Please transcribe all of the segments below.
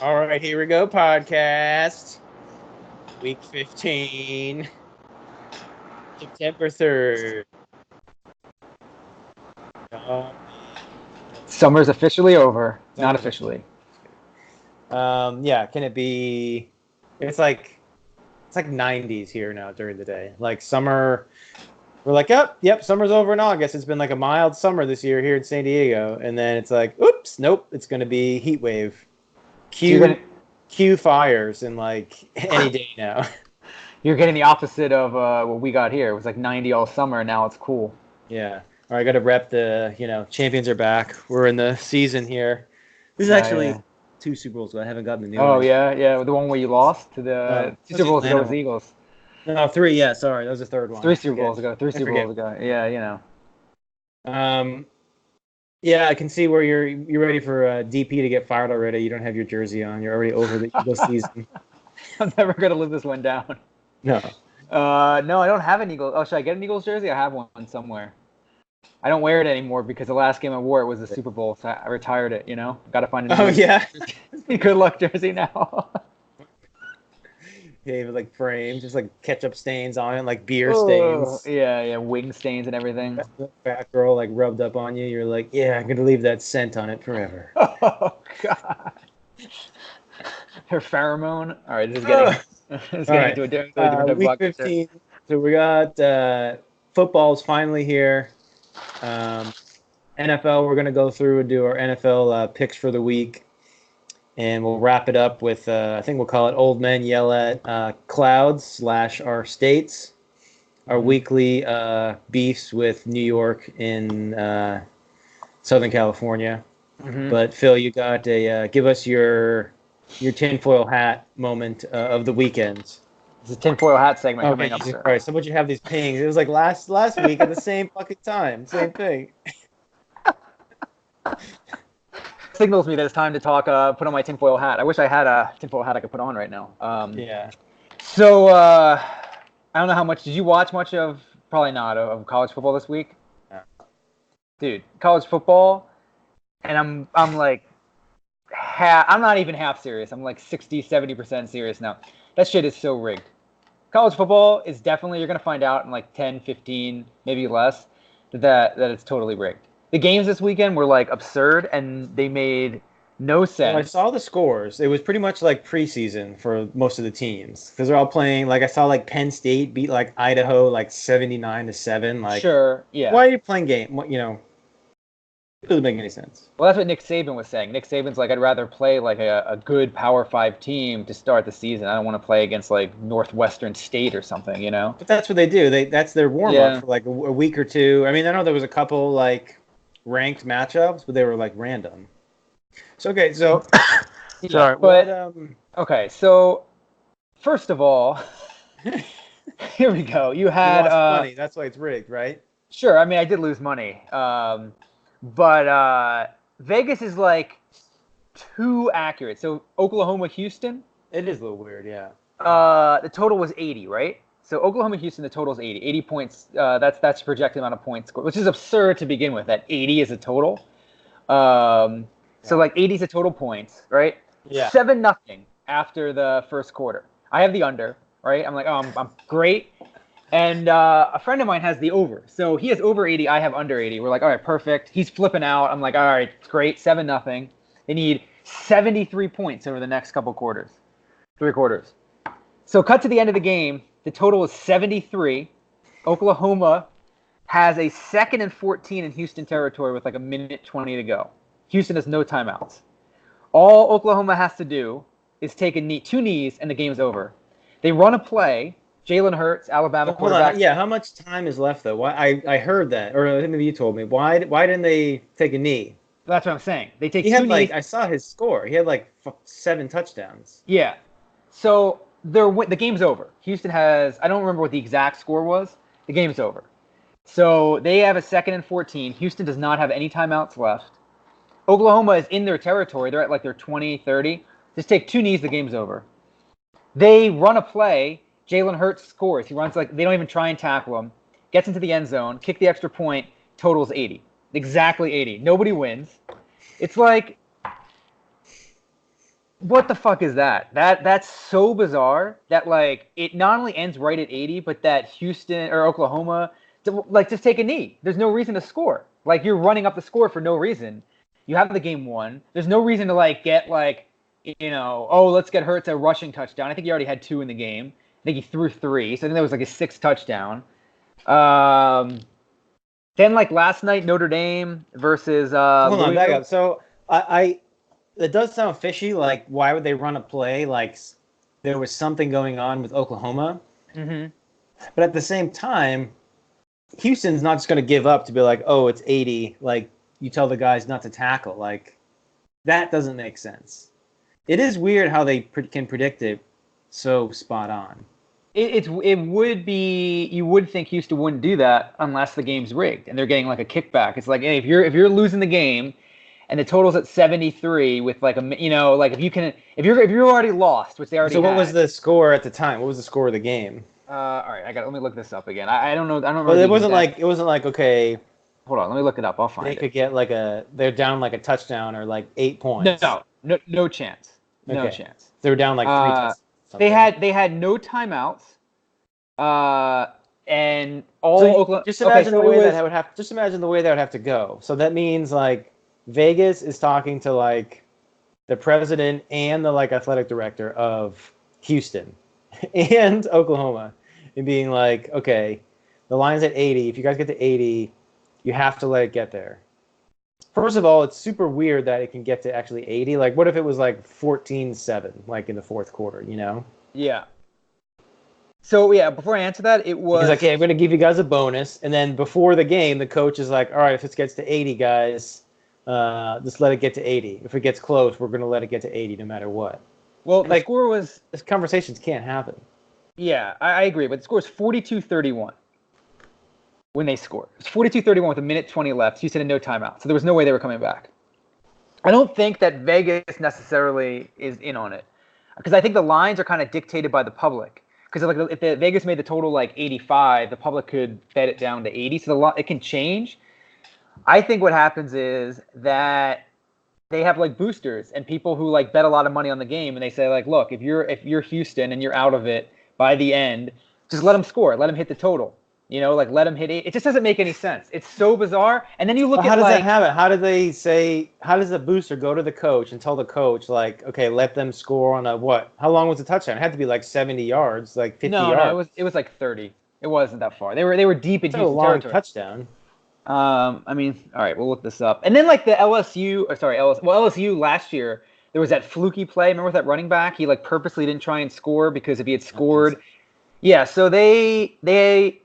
All right, here we go, podcast. Week 15, September 3rd. Oh, Summer's officially over. Not Summer's officially. yeah, can it be? It's like 90s here now during the day. Like summer, we're like, yep, summer's over in August. It's been like a mild summer this year here in San Diego, and then it's like, oops, nope, it's going to be heat wave. Cue fires in like any day now. You're getting the opposite of what we got here. It was like 90 all summer, and now it's cool. Yeah. All right, I got to rep the, champions are back. We're in the season here. This is actually 2 Super Bowls ago. I haven't gotten the new one. Oh, yeah. The one where you lost to the 2 Super Bowls ago was the Eagles. No, 3, yeah, sorry. That was the third one. 3 Super Bowls ago. 3 Super Bowls ago. Yeah, Yeah, I can see where you're ready for DP to get fired already. You don't have your jersey on. You're already over the Eagles season. I'm never going to live this one down. No. No, I don't have an Eagles. Oh, should I get an Eagles jersey? I have one somewhere. I don't wear it anymore because the last game I wore it was the Super Bowl, so I retired it, Got to find a new good luck jersey now. Yeah, with like frames, just like ketchup stains on it, like beer stains. Yeah, wing stains and everything. Fat girl like rubbed up on you. You're like, yeah, I'm gonna leave that scent on it forever. Oh God. Her pheromone. All right, this is getting into a different week 15. So we got football's finally here. NFL, we're gonna go through and do our NFL picks for the week. And we'll wrap it up with, I think we'll call it Old Men Yell at Clouds / our states. Our weekly beefs with New York and Southern California. Mm-hmm. But Phil, you got give us your tinfoil hat moment of the weekends. It's a tinfoil hat segment coming up. Jesus Christ, how about you have these pings? It was like last week at the same fucking time. Same thing. Signals me that it's time to talk. Put on my tinfoil hat. I wish I had a tinfoil hat I could put on right now. Yeah. So I don't know how much. Did you watch much of? Probably not of college football this week. No. Dude, college football, and I'm like, I'm not even half serious. I'm like 60-70% serious now. That shit is so rigged. College football is definitely, you're gonna find out in like 10, 15, maybe less, that it's totally rigged. The games this weekend were like absurd, and they made no sense. Well, I saw the scores. It was pretty much like preseason for most of the teams because they're all playing. Like I saw like Penn State beat like Idaho like 79-7. Like, sure, yeah. Why are you playing game? It doesn't make any sense. Well, that's what Nick Saban was saying. Nick Saban's like, I'd rather play like a good Power 5 team to start the season. I don't want to play against like Northwestern State or something, But that's what they do. That's their warm up for like a week or two. I mean, I know there was a couple like ranked matchups, but they were like random. So okay, so sorry, but okay, so first of all, here we go. You had lost money. That's why it's rigged, right? Sure. I mean, I did lose money, but Vegas is like too accurate. So Oklahoma, Houston. It is a little weird, yeah. The total was 80, right? So Oklahoma, Houston, the total is 80. 80 points. That's the projected amount of points scored, which is absurd to begin with. That 80 is a total. So like 80 is a total points, right? Yeah. 7-0 after the first quarter. I have the under, right? I'm like, oh, I'm great. And a friend of mine has the over. So he has over 80. I have under 80. We're like, all right, perfect. He's flipping out. I'm like, all right, great. 7-0. They need 73 points over the next couple quarters. 3 quarters. So cut to the end of the game. The total is 73. Oklahoma has a 2nd and 14 in Houston territory with like a minute 20 to go. Houston has no timeouts. All Oklahoma has to do is take 2 knees, and the game's over. They run a play. Jalen Hurts, Alabama quarterback. Yeah, how much time is left though? Why I heard that, or maybe you told me. Why didn't they take a knee? That's what I'm saying. They take. He 2 had knees. like, I saw his score. He had like 7 touchdowns. Yeah. So the game's over. Houston has, I don't remember what the exact score was. The game's over. So they have a 2nd and 14. Houston does not have any timeouts left. Oklahoma is in their territory. They're at like their 20, 30. Just take 2 knees, the game's over. They run a play. Jalen Hurts scores. He runs like, they don't even try and tackle him. Gets into the end zone, kick the extra point, totals 80. Exactly 80. Nobody wins. It's like, What the fuck is that? That's so bizarre that like it not only ends right at 80, but that Houston or Oklahoma like just take a knee. There's no reason to score. Like you're running up the score for no reason. You have the game won. There's no reason to like get like oh, let's get Hurts a rushing touchdown. I think he already had 2 in the game. I think he threw 3, so I think that was like a 6th touchdown. Um, then like last night, Notre Dame versus Hold on, back Louisville. up. So I it does sound fishy. Like, why would they run a play like there was something going on with Oklahoma? Mm-hmm. But at the same time, Houston's not just going to give up to be like, oh, it's 80. Like, you tell the guys not to tackle. Like, that doesn't make sense. It is weird how they can predict it so spot on. It would be you would think Houston wouldn't do that unless the game's rigged and they're getting like a kickback. It's like, hey, if you're losing the game and the total's at 73 with like like if you're already lost, which they already So what had. was the score at the time? What was the score of the game? All right, let me look this up again. I don't know. I don't remember. Well, the it wasn't like okay, Hold on, let me look it up. I'll find they it. could get they're down like a touchdown or like 8 No, points. no chance. No Okay. chance. They were down like 3 touchdowns. They had no timeouts. And all So Oklahoma. just imagine so the way it was, that would have. Just imagine the way that would have to go. So that means like Vegas is talking to like the president and the like athletic director of Houston and Oklahoma, and being like, okay, the line's at 80. If you guys get to 80, you have to let it get there. First of all, it's super weird that it can get to actually 80. Like, what if it was like 14-7, like in the fourth quarter, you know? Yeah. So yeah, before I answer that, it was He's like, hey, I'm going to give you guys a bonus. And then before the game, the coach is like, all right, if it gets to 80, guys, just let it get to 80. If it gets close, we're going to let it get to 80 no matter what. well, the Like, score was these conversations can't happen. yeah, I agree, but the score was 42-31 when they scored. It was 42-31 with a minute 20 left. Houston had no timeout, so there was no way they were coming back. I don't think that Vegas necessarily is in on it because I think the lines are kind of dictated by the public. Because like if the Vegas made the total like 85, the public could bet it down to 80, so it can change. I think what happens is that they have like boosters and people who like bet a lot of money on the game, and they say like, look, if you're Houston and you're out of it by the end, just let them score, let them hit the total. Like let them hit it. It just doesn't make any sense. It's so bizarre. And then you look Well, at how does like that happen? How do they say? How does the booster go to the coach and tell the coach like, okay, let them score on a what? How long was the touchdown? It had to be like 70 yards, like 50 yards. it was like 30. It wasn't that far. They were deep in It's a Houston long territory. touchdown. I mean, all right, we'll look this up. And then like the LSU last year, there was that fluky play. Remember with that running back? He like purposely didn't try and score because if he had scored, yeah. So they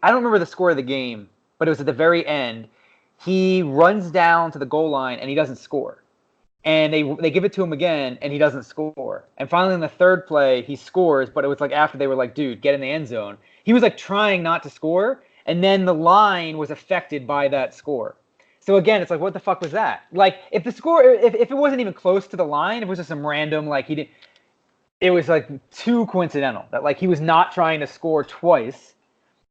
I don't remember the score of the game, but it was at the very end. He runs down to the goal line and he doesn't score. And they give it to him again and he doesn't score. And finally in the third play he scores, but it was like after they were like, dude, get in the end zone. He was like trying not to score, and then the line was affected by that score. So again, it's like, what the fuck was that? Like if the score if it wasn't even close to the line, if it was just some random like he didn't, it was like too coincidental that like he was not trying to score twice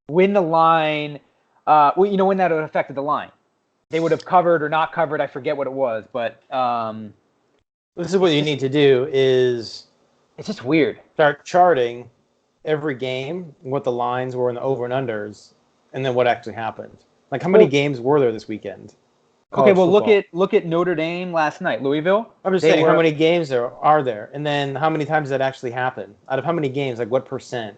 when the line when that would have affected the line. They would have covered or not covered, I forget what it was, but This is what you need to do is it's just weird. start charting every game, what the lines were in the over and unders, and then what actually happened. Like how many games were there this weekend? Okay, well Football. look at Notre Dame last night, Louisville. I'm just saying how many games there are, and then how many times that actually happened. Out of how many games, like what percent?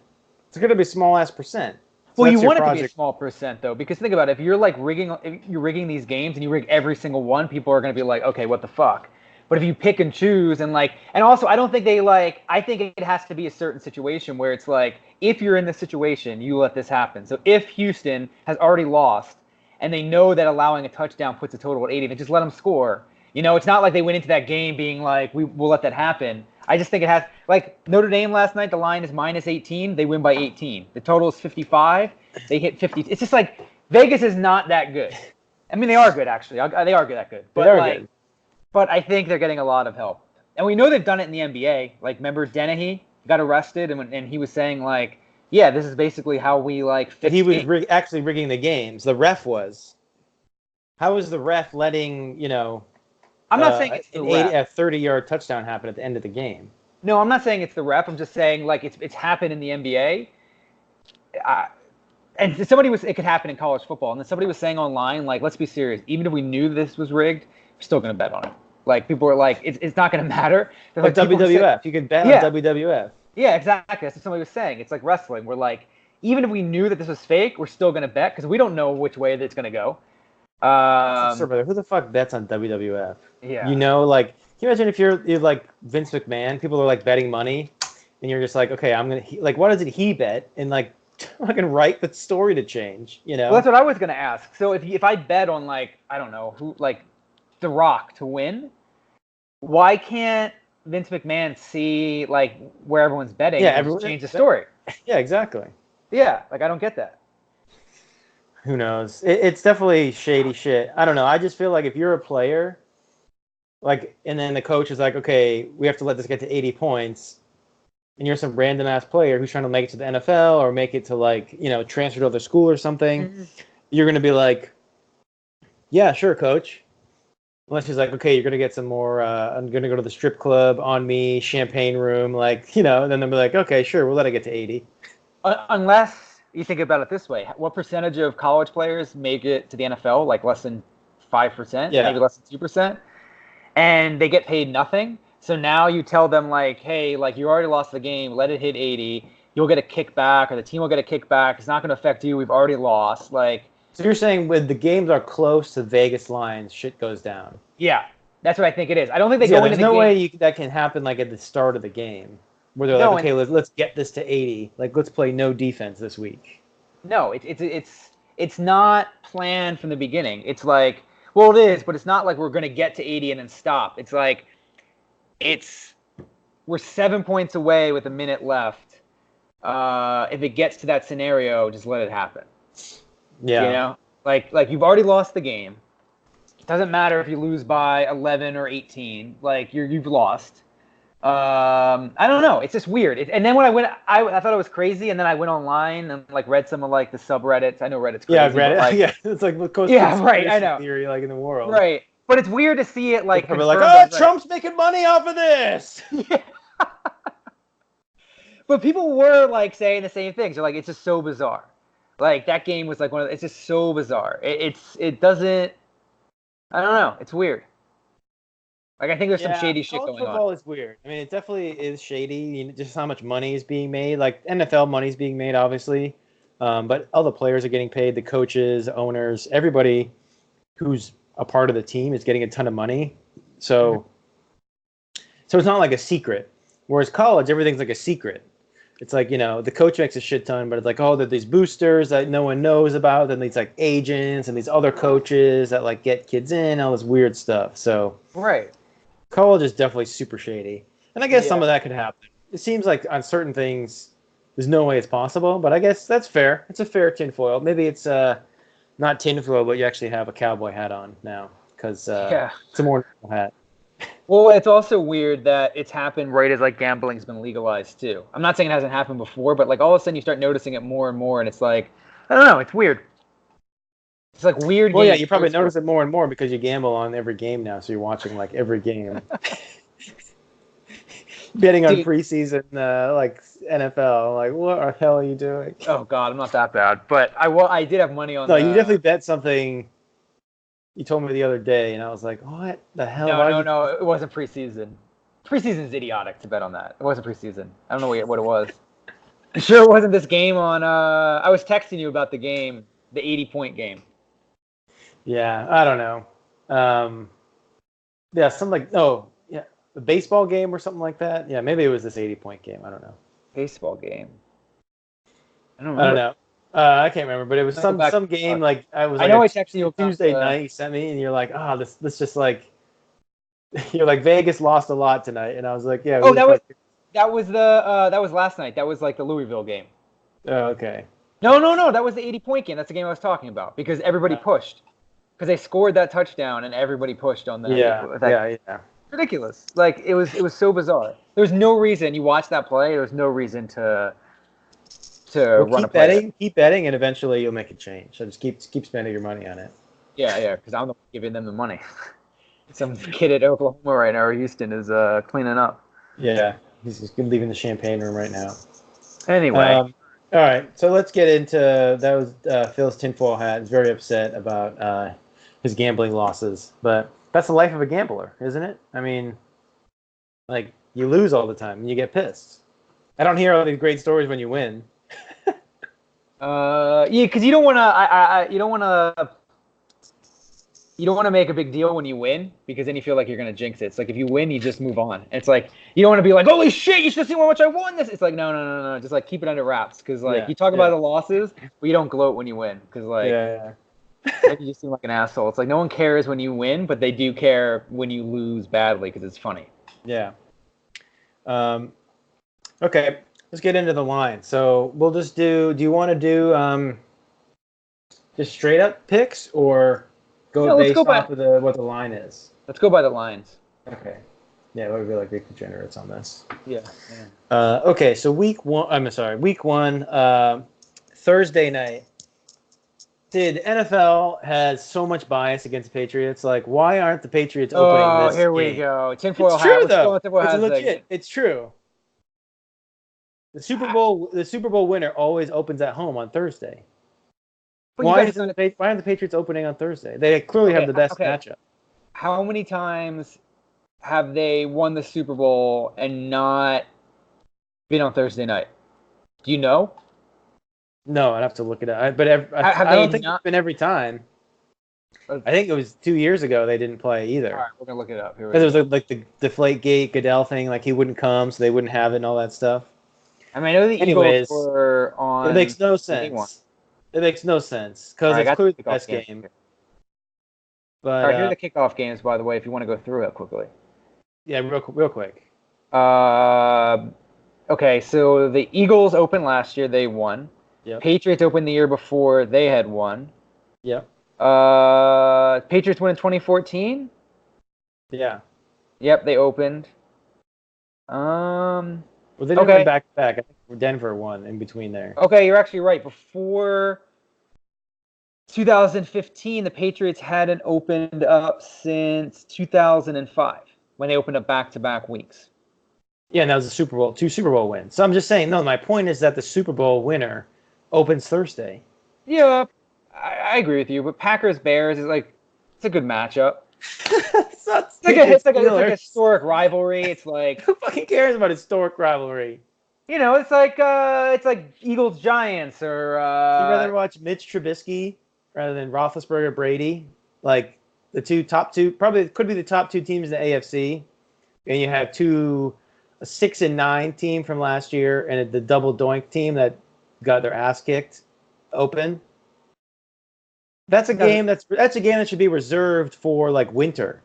It's going to be a small ass percent. So well, you want it to be a small percent though, because think about it. If you're rigging these games and you rig every single one, people are going to be like, okay, what the fuck? But if you pick and choose and also I don't think I think it has to be a certain situation where it's like, if you're in this situation, you let this happen. So if Houston has already lost and they know that allowing a touchdown puts a total at 80, then just let them score. It's not like they went into that game being like, we'll let that happen. I just think it has, like Notre Dame last night, the line is minus 18. They win by 18. The total is 55. They hit 50. It's just like Vegas is not that good. I mean, they are good, actually. They are good at good. But, good. But I think they're getting a lot of help. And we know they've done it in the NBA. Like, remember Dennehy got arrested and he was saying, like, yeah, this is basically how we, like, fix he was actually rigging the games. The ref was. How was the ref letting, I'm not saying it's the rep. a 30-yard touchdown happen at the end of the game. No, I'm not saying it's the rep. I'm just saying like it's happened in the NBA. And it could happen in college football. And then somebody was saying online, like, let's be serious. Even if we knew this was rigged, we're still going to bet on it. Like, people are like, it's not going to matter. Like WWF. You can bet on WWF. Yeah, exactly. That's what somebody was saying. It's like wrestling. We're like, even if we knew that this was fake, we're still going to bet because we don't know which way it's going to go. Who the fuck bets on WWF? Yeah. You know, like, can you imagine if you're like Vince McMahon, people are like betting money, and you're just like, okay, like, what does he bet? And like, I can write the story to change, you know? Well, that's what I was going to ask. So if I bet on, like, I don't know, who, like, The Rock to win, why can't Vince McMahon see, like, where everyone's betting and just change the story? Yeah, exactly. Yeah, like, I don't get that. Who knows? It's definitely shady shit. I don't know. I just feel like if you're a player, like, and then the coach is like, okay, we have to let this get to 80 points, and you're some random ass player who's trying to make it to the NFL or make it to, like, you know, transfer to other school or something, you're going to be like, yeah, sure, coach. Unless he's like, okay, you're going to get some more, I'm going to go to the strip club on me, champagne room, like, you know, then they'll be like, okay, sure, we'll let it get to 80. Unless you think about it this way, what percentage of college players make it to the NFL? Like less than 5%, maybe less than 2%, and they get paid nothing. So now you tell them, like, hey, like, you already lost the game. Let it hit 80. You'll get a kickback, or the team will get a kickback. It's not going to affect you. We've already lost. Like, so you're saying when the games are close to Vegas lines, shit goes down. Yeah, that's what I think it is. I don't think they go into the game. There's no way that can happen, like, at the start of the game, where they're like, okay, let's get this to 80. Like, let's play no defense this week. No, it's not planned from the beginning. It's like, well, it is, but it's not like we're going to get to 80 and then stop. It's like, we're 7 points away with a minute left. If it gets to that scenario, just let it happen. Yeah. You know, like you've already lost the game. It doesn't matter if you lose by 11 or 18. Like you've lost. I don't know. It's just weird. And then when I went, I thought it was crazy. And then I went online and like read some of like the subreddits. I know Reddit's crazy. Yeah, I've read it. Like, yeah, it's like the most I know. theory like in the world. Right. But it's weird to see it like. People are like, oh, Trump's making money off of this. Yeah. But people were like saying the same things. They're like, it's just so bizarre. Like that game was like it's just so bizarre. It doesn't. I don't know. It's weird. Like I think there's some shady shit going on. Football is weird. I mean, it definitely is shady. You know, just how much money is being made. Like NFL money is being made, obviously, but all the players are getting paid. The coaches, owners, everybody who's a part of the team is getting a ton of money. So it's not like a secret. Whereas college, everything's like a secret. It's like, you know, the coach makes a shit ton, but it's like, oh, there are these boosters that no one knows about, then these like agents and these other coaches that like get kids in, all this weird stuff. So college is definitely super shady. And I guess some of that could happen. It seems like on certain things, there's no way it's possible, but I guess that's fair. It's a fair tinfoil. Maybe it's not tinfoil, but you actually have a cowboy hat on now because it's a more normal hat. Well, it's also weird that it's happened right as like gambling's been legalized too. I'm not saying it hasn't happened before, but like all of a sudden you start noticing it more and more, and it's like, I don't know, it's weird. It's like weird. Well, yeah, you probably notice it more and more because you gamble on every game now, so you're watching like every game. Betting on preseason, like NFL, like what the hell are you doing? Oh God, I'm not that bad, but I did have money on. No, you definitely bet something. You told me the other day, and I was like, what the hell? No, it wasn't preseason. Preseason's idiotic to bet on that. It wasn't preseason. I don't know what it was. I'm sure it wasn't this game on. I was texting you about the game, the 80-point game. Yeah, I don't know. The baseball game or something like that. Yeah, maybe it was this 80-point game. I don't know. Baseball game. I don't know. I can't remember, but it was some game like I know I texted you Tuesday night. You sent me, and you're like, this just like you're like Vegas lost a lot tonight, and I was like, yeah. Oh, that was last night. That was like the Louisville game. Oh, okay. No, that was the 80-point game. That's the game I was talking about because everybody pushed because they scored that touchdown and everybody pushed on that. Yeah. Ridiculous. Like it was so bizarre. There was no reason you watched that play. There was no reason to run a play. Keep betting, and eventually you'll make a change. So just keep spending your money on it. Yeah, because I'm the one giving them the money. Some kid at Oklahoma right now, or Houston, is cleaning up. Yeah, he's just leaving the champagne room right now. Anyway, All right, so let's get into that. Was Phil's tinfoil hat is very upset about his gambling losses, but that's the life of a gambler, isn't it? I mean, like you lose all the time and you get pissed. I don't hear all these great stories when you win. yeah, because you don't want to make a big deal when you win because then you feel like you're gonna jinx it. It's like if you win, you just move on. It's like you don't want to be like, holy shit, you should see how much I won this. It's like no, just like keep it under wraps because like Yeah, you talk about yeah, the losses, but you don't gloat when you win because like yeah, then you just seem like an asshole. It's like no one cares when you win, but they do care when you lose badly because it's funny. yeah. Um, okay, let's get into the line. So we'll just do. Do you want to do just straight up picks or go No, let's go based by off of the what the line is? the lines. Okay. Yeah, we'll be like big degenerates on this. Yeah. Yeah. Okay, so week one. I'm sorry, week one, Thursday night. Dude, NFL has so much bias against the Patriots. Like, why aren't the Patriots opening Oh, this here we game? go. It's Tinfoil hat. true We're still though. on tinfoil It's hat legit. segment. It's true. The Super Bowl winner always opens at home on Thursday. But you guys have done it. Why aren't the Patriots opening on Thursday? They clearly have Okay. the best Okay. matchup. How many times have they won the Super Bowl and not been on Thursday night? Do you know? No, I'd have to look it up. Have I they don't think it's not? been every time. All I think it was 2 years ago they didn't play either. right, we're gonna look it up. Here we Because go. there was like the Deflategate Goodell thing, like he wouldn't come, so they wouldn't have it and all that stuff. I mean, I know the Eagles Anyways, were it on makes no day one. sense. It makes no sense All because right, I it's got clearly the the kickoff best games. game. All But right, here are the kickoff games, by the way, if you want to go through it quickly. yeah, real quick. Uh, okay, so the Eagles opened last year, they won. Yep. Patriots opened the year before, they had won. Yep. Patriots won in 2014. Yeah. Yep, they opened. Well, they didn't win Okay, back to back. I think Denver won in between there. okay, you're actually right. Before 2015, the Patriots hadn't opened up since 2005 when they opened up back-to-back weeks. Yeah, and that was the Super Bowl, 2 Super Bowl wins. So I'm just saying, no, my point is that the Super Bowl winner opens Thursday. Yeah, I agree with you, but Packers Bears is like it's a good matchup. It's not It's like a Patriots it's like a Steelers. historic rivalry. It's like Who fucking cares about historic rivalry? it's like Eagles Giants or Would you rather watch Mitch Trubisky rather than Roethlisberger Brady? Like the top two, probably could be the top two teams in the AFC, and you have a 6-9 team from last year and the double doink team that got their ass kicked open. That's a game that should be reserved for like winter.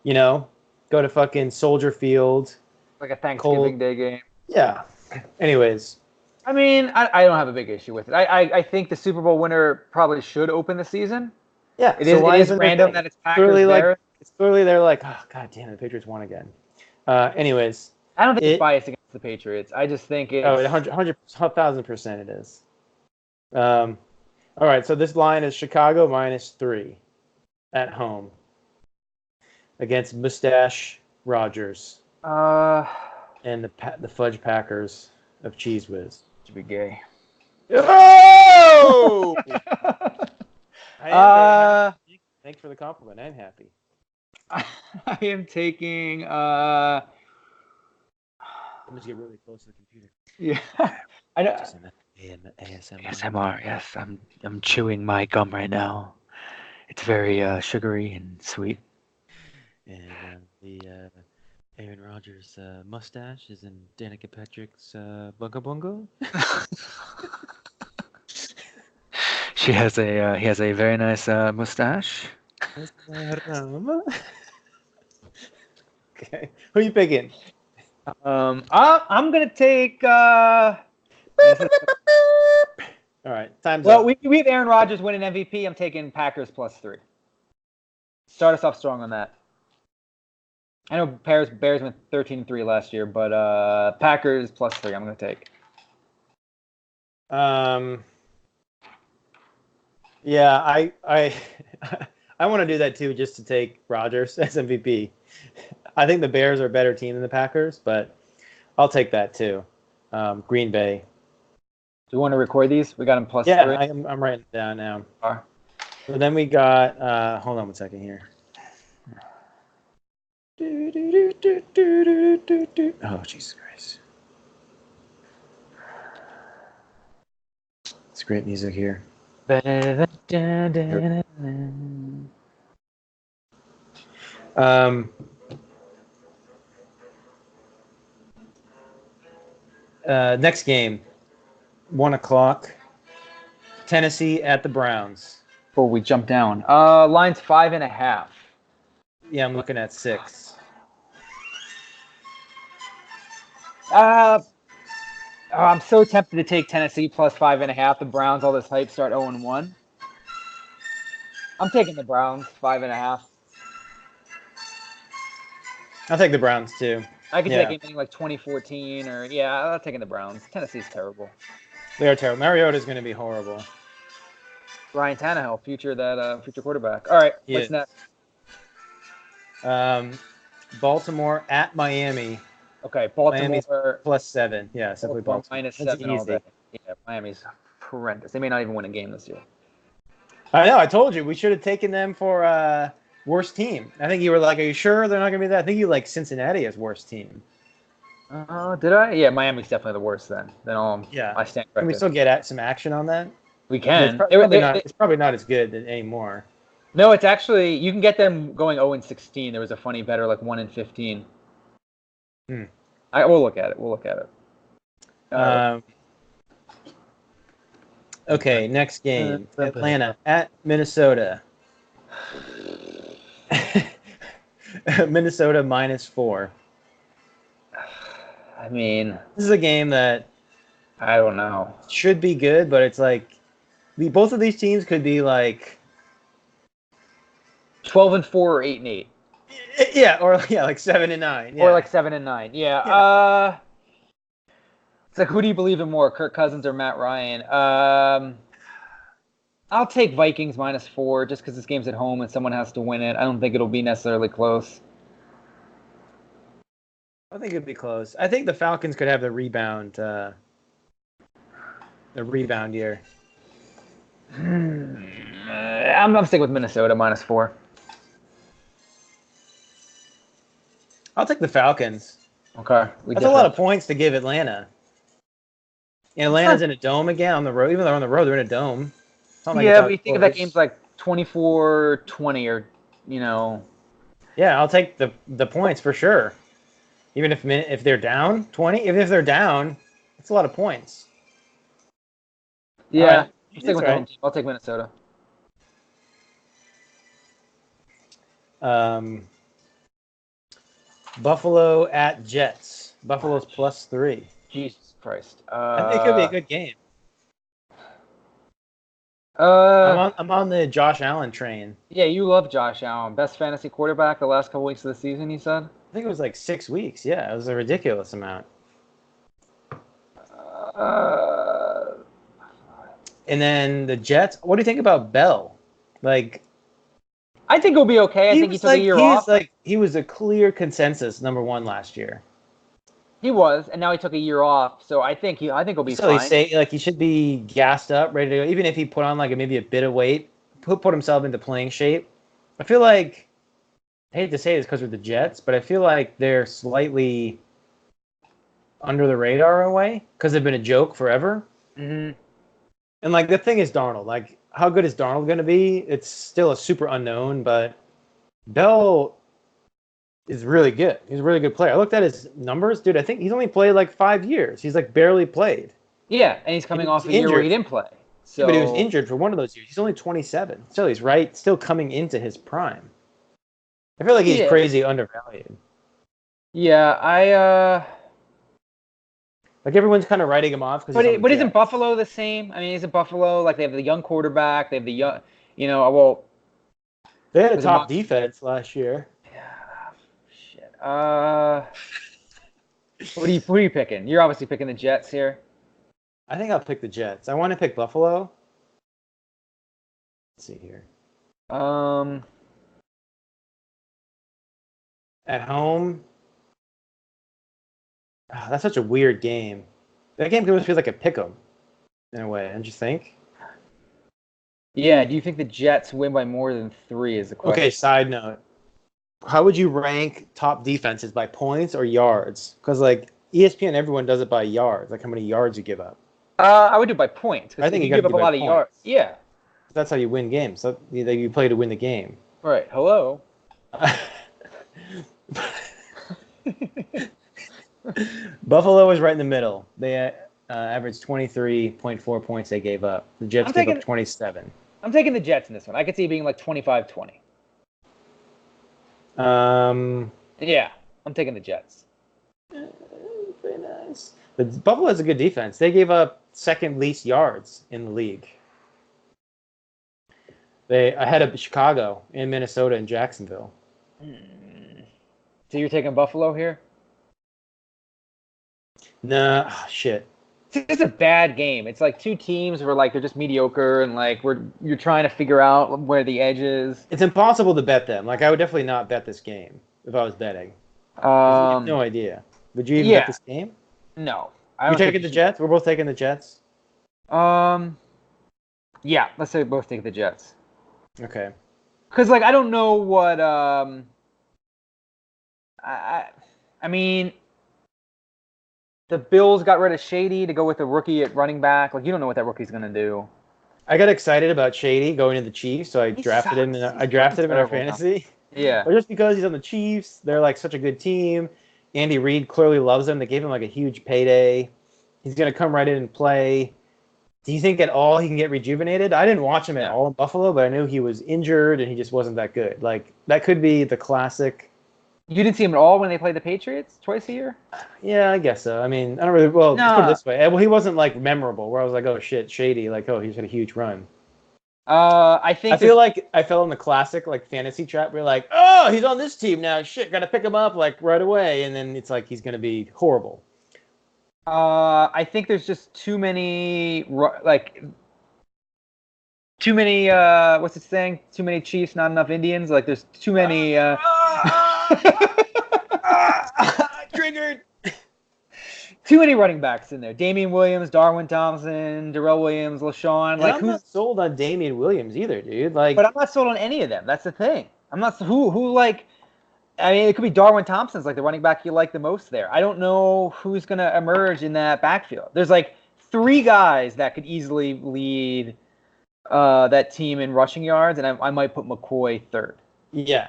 You know, go to fucking Soldier Field. like a Thanksgiving Cold. Day game. Yeah. Anyways, I mean, I don't have a big issue with it. I think the Super Bowl winner probably should open the season. yeah. It So is why it is isn't random that it's Packers clearly Bears. it's clearly they're like, oh god damn it, the Patriots won again. Anyways, I don't think it's it biased against the Patriots. I just think it's 100,000% it is. All right, so this line is Chicago -3 at home against Mustache Rogers and the Fudge Packers of Cheese Whiz. to be gay. Oh! I am very happy. Thanks for the compliment. I'm happy. I am taking Let me just get really close to the computer. yeah. I know. ASMR. ASMR, yes. I'm chewing my gum right now. It's very sugary and sweet. And the Aaron Rodgers mustache is in Danica Patrick's Bunga Bunga. He has a very nice mustache. Okay, who are you picking? I'm gonna take. All right, time's Well, up. we have Aaron Rodgers winning MVP. I'm taking Packers +3. Start us off strong on that. I know Bears went 13-3 last year, but Packers +3. I'm gonna take. Yeah, I I want to do that too, just to take Rodgers as MVP. I think the Bears are a better team than the Packers, but I'll take that too. Green Bay. Do you want to record these? We got them plus 3. I'm writing it down now. So then we got. Hold on one second here. Oh, Jesus Christ. It's great music here. Next game, 1:00. Tennessee at the Browns. Before we jump down, line's 5.5. Yeah, I'm looking at 6. I'm so tempted to take Tennessee plus 5.5. The Browns, all this hype, start 0-1. I'm taking the Browns 5.5. I'll take the Browns too. I could take anything like 2014 or I'm taking the Browns. Tennessee's terrible. They are terrible. Mariota's going to be horrible. Ryan Tannehill, future quarterback. All right, what's next? Baltimore at Miami. Okay, Baltimore Miami's plus 7. Yeah, simply Baltimore. Minus 7 all day. Yeah, Miami's horrendous. They may not even win a game this year. I know. I told you we should have taken them for worst team. I think you were like, "Are you sure they're not going to be that?" I think you like Cincinnati as worst team. Did I? Yeah, Miami's definitely the worst then. I stand corrected. Can we still get some action on that? We can. It's probably not as good anymore. No, it's actually you can get them going 0-16. There was a funny better like 1-15. We'll look at it. Okay, next game. Atlanta at Minnesota. Minnesota minus 4. I mean, this is a game that I don't know. Should be good, but it's like both of these teams could be like 12-4 or 8-8. Yeah, or like 7-9. Or like 7-9. Yeah. It's like, who do you believe in more, Kirk Cousins or Matt Ryan? I'll take Vikings minus 4 just because this game's at home and someone has to win it. I don't think it'll be necessarily close. I think it'd be close. I think the Falcons could have the rebound year. I'm sticking with Minnesota minus 4. I'll take the Falcons. Okay. That's a lot of points to give Atlanta. And Atlanta's in a dome again on the road. Even though they're on the road, they're in a dome. But you think of that game's like 24-20 or, Yeah, I'll take the points for sure. Even if they're down 20, even if they're down, it's a lot of points. Yeah, right. I'll take Minnesota. Buffalo at Jets. Buffalo's plus 3. Jesus Christ. I think it could be a good game. I'm on the Josh Allen train. Yeah, you love Josh Allen. Best fantasy quarterback the last couple weeks of the season, you said? I think it was like 6 weeks. Yeah, it was a ridiculous amount. And then the Jets. What do you think about Bell? Like, I think he'll be okay. I think he took a year off. He was a clear consensus #1 last year. He was, and now he took a year off. So I think he'll be fine. So he should be gassed up, ready to go. Even if he put on maybe a bit of weight, put himself into playing shape. I feel like, I hate to say this because we're the Jets, but I feel like they're slightly under the radar in a way because they've been a joke forever. Mm-hmm. And the thing is Darnold. How good is Darnold going to be? It's still a super unknown, but Bell is really good. He's a really good player. I looked at his numbers, dude. I think he's only played 5 years. He's barely played. Yeah, and he's coming off a year where he didn't play. So, but he was injured for one of those years. He's only 27. Still, he's still coming into his prime. I feel like he's crazy undervalued. Yeah, everyone's kind of writing him off. But isn't Buffalo the same? I mean, isn't Buffalo they have the young quarterback? They have the young, they had a top defense last year. Shit. Who are you picking? You're obviously picking the Jets here. I think I'll pick the Jets. I want to pick Buffalo. Let's see here. At home, that's such a weird game. That game almost feels like a pick'em in a way, don't you think? Yeah. Do you think the Jets win by more than 3? Is the question. Okay. Side note: how would you rank top defenses by points or yards? Because like ESPN, everyone does it by yards, like how many yards you give up. I would do it by points I because think if you you got to give up do a by lot of yards, points. yeah. That's how you win games. So you play to win the game. Right. Hello. Buffalo was right in the middle. They averaged 23.4 points they gave up. The Jets gave up 27. I'm taking the Jets in this one. I could see it being like 25-20. Yeah, I'm taking the Jets. Pretty nice. But Buffalo has a good defense. They gave up second least yards in the league. They ahead of Chicago and Minnesota and Jacksonville. So you're taking Buffalo here? Nah, shit. It's a bad game. It's like two teams where like they're just mediocre and like you're trying to figure out where the edge is. It's impossible to bet them. Like I would definitely not bet this game if I was betting. You have no idea. Would you even bet this game? No. You're taking the Jets? We're both taking the Jets? Yeah, let's say we both take the Jets. Okay. Because like I don't know what I mean the Bills got rid of Shady to go with a rookie at running back. Like you don't know what that rookie's gonna do. I got excited about Shady going to the Chiefs, so I drafted him. I drafted him in our fantasy. Yeah. But just because he's on the Chiefs, they're like such a good team. Andy Reid clearly loves him. They gave him like a huge payday. He's gonna come right in and play. Do you think at all he can get rejuvenated? I didn't watch him at all in Buffalo, but I knew he was injured and he just wasn't that good. Like that could be the classic. You didn't see him at all when they played the Patriots twice a year? Yeah, I guess so. I mean, I don't really. Well, let's put it this way. Well, he wasn't like memorable. Where I was like, oh shit, Shady. Like, oh, he's had a huge run. I feel like I fell in the classic like fantasy trap. We're like, oh, he's on this team now. Shit, gotta pick him up like right away, and then it's like he's gonna be horrible. I think there's just too many what's it saying? Too many Chiefs, not enough Indians. Like there's too many. Triggered. Too many running backs in there. Damian Williams, Darwin Thompson, Darrell Williams, LaShawn. Like I'm not sold on Damian Williams either, dude. Like, but I'm not sold on any of them. That's the thing. I'm not who like. I mean, it could be Darwin Thompson's like the running back you like the most there. I don't know who's gonna emerge in that backfield. There's like 3 guys that could easily lead that team in rushing yards, and I might put McCoy third. Yeah.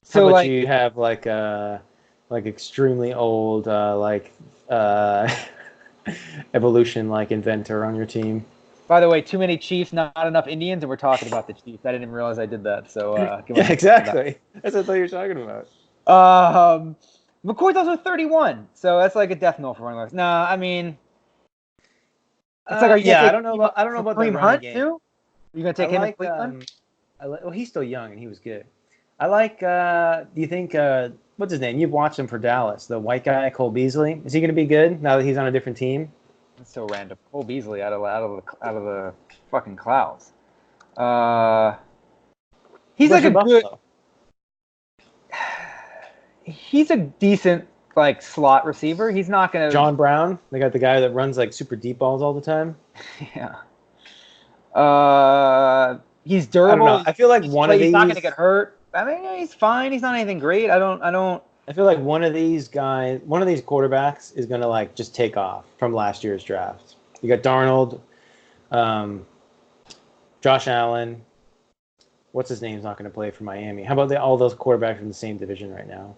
So how about like you have like extremely old evolution like inventor on your team. By the way, too many Chiefs, not enough Indians, and we're talking about the Chiefs. I didn't even realize I did that. So yeah, exactly. That's what I thought you were talking about. McCoy's also 31, so that's like a death knell for running backs. No, I mean, it's like I don't know about Kareem Hunt too. Are you gonna take him in Cleveland? Well, he's still young and he was good. I like. Do you think what's his name? You've watched him for Dallas, the white guy Cole Beasley. Is he going to be good now that he's on a different team? That's so random. Cole Beasley out of the fucking clouds. He's like a good. He's a decent like slot receiver. He's not gonna. John Brown, they got the guy that runs like super deep balls all the time. Yeah. He's durable. I don't know. I feel like one of these. He's not gonna get hurt. I mean, he's fine. He's not anything great. I don't. I feel like one of these quarterbacks is gonna like just take off from last year's draft. You got Darnold, Josh Allen. What's his name's not gonna play for Miami? How about all those quarterbacks in the same division right now?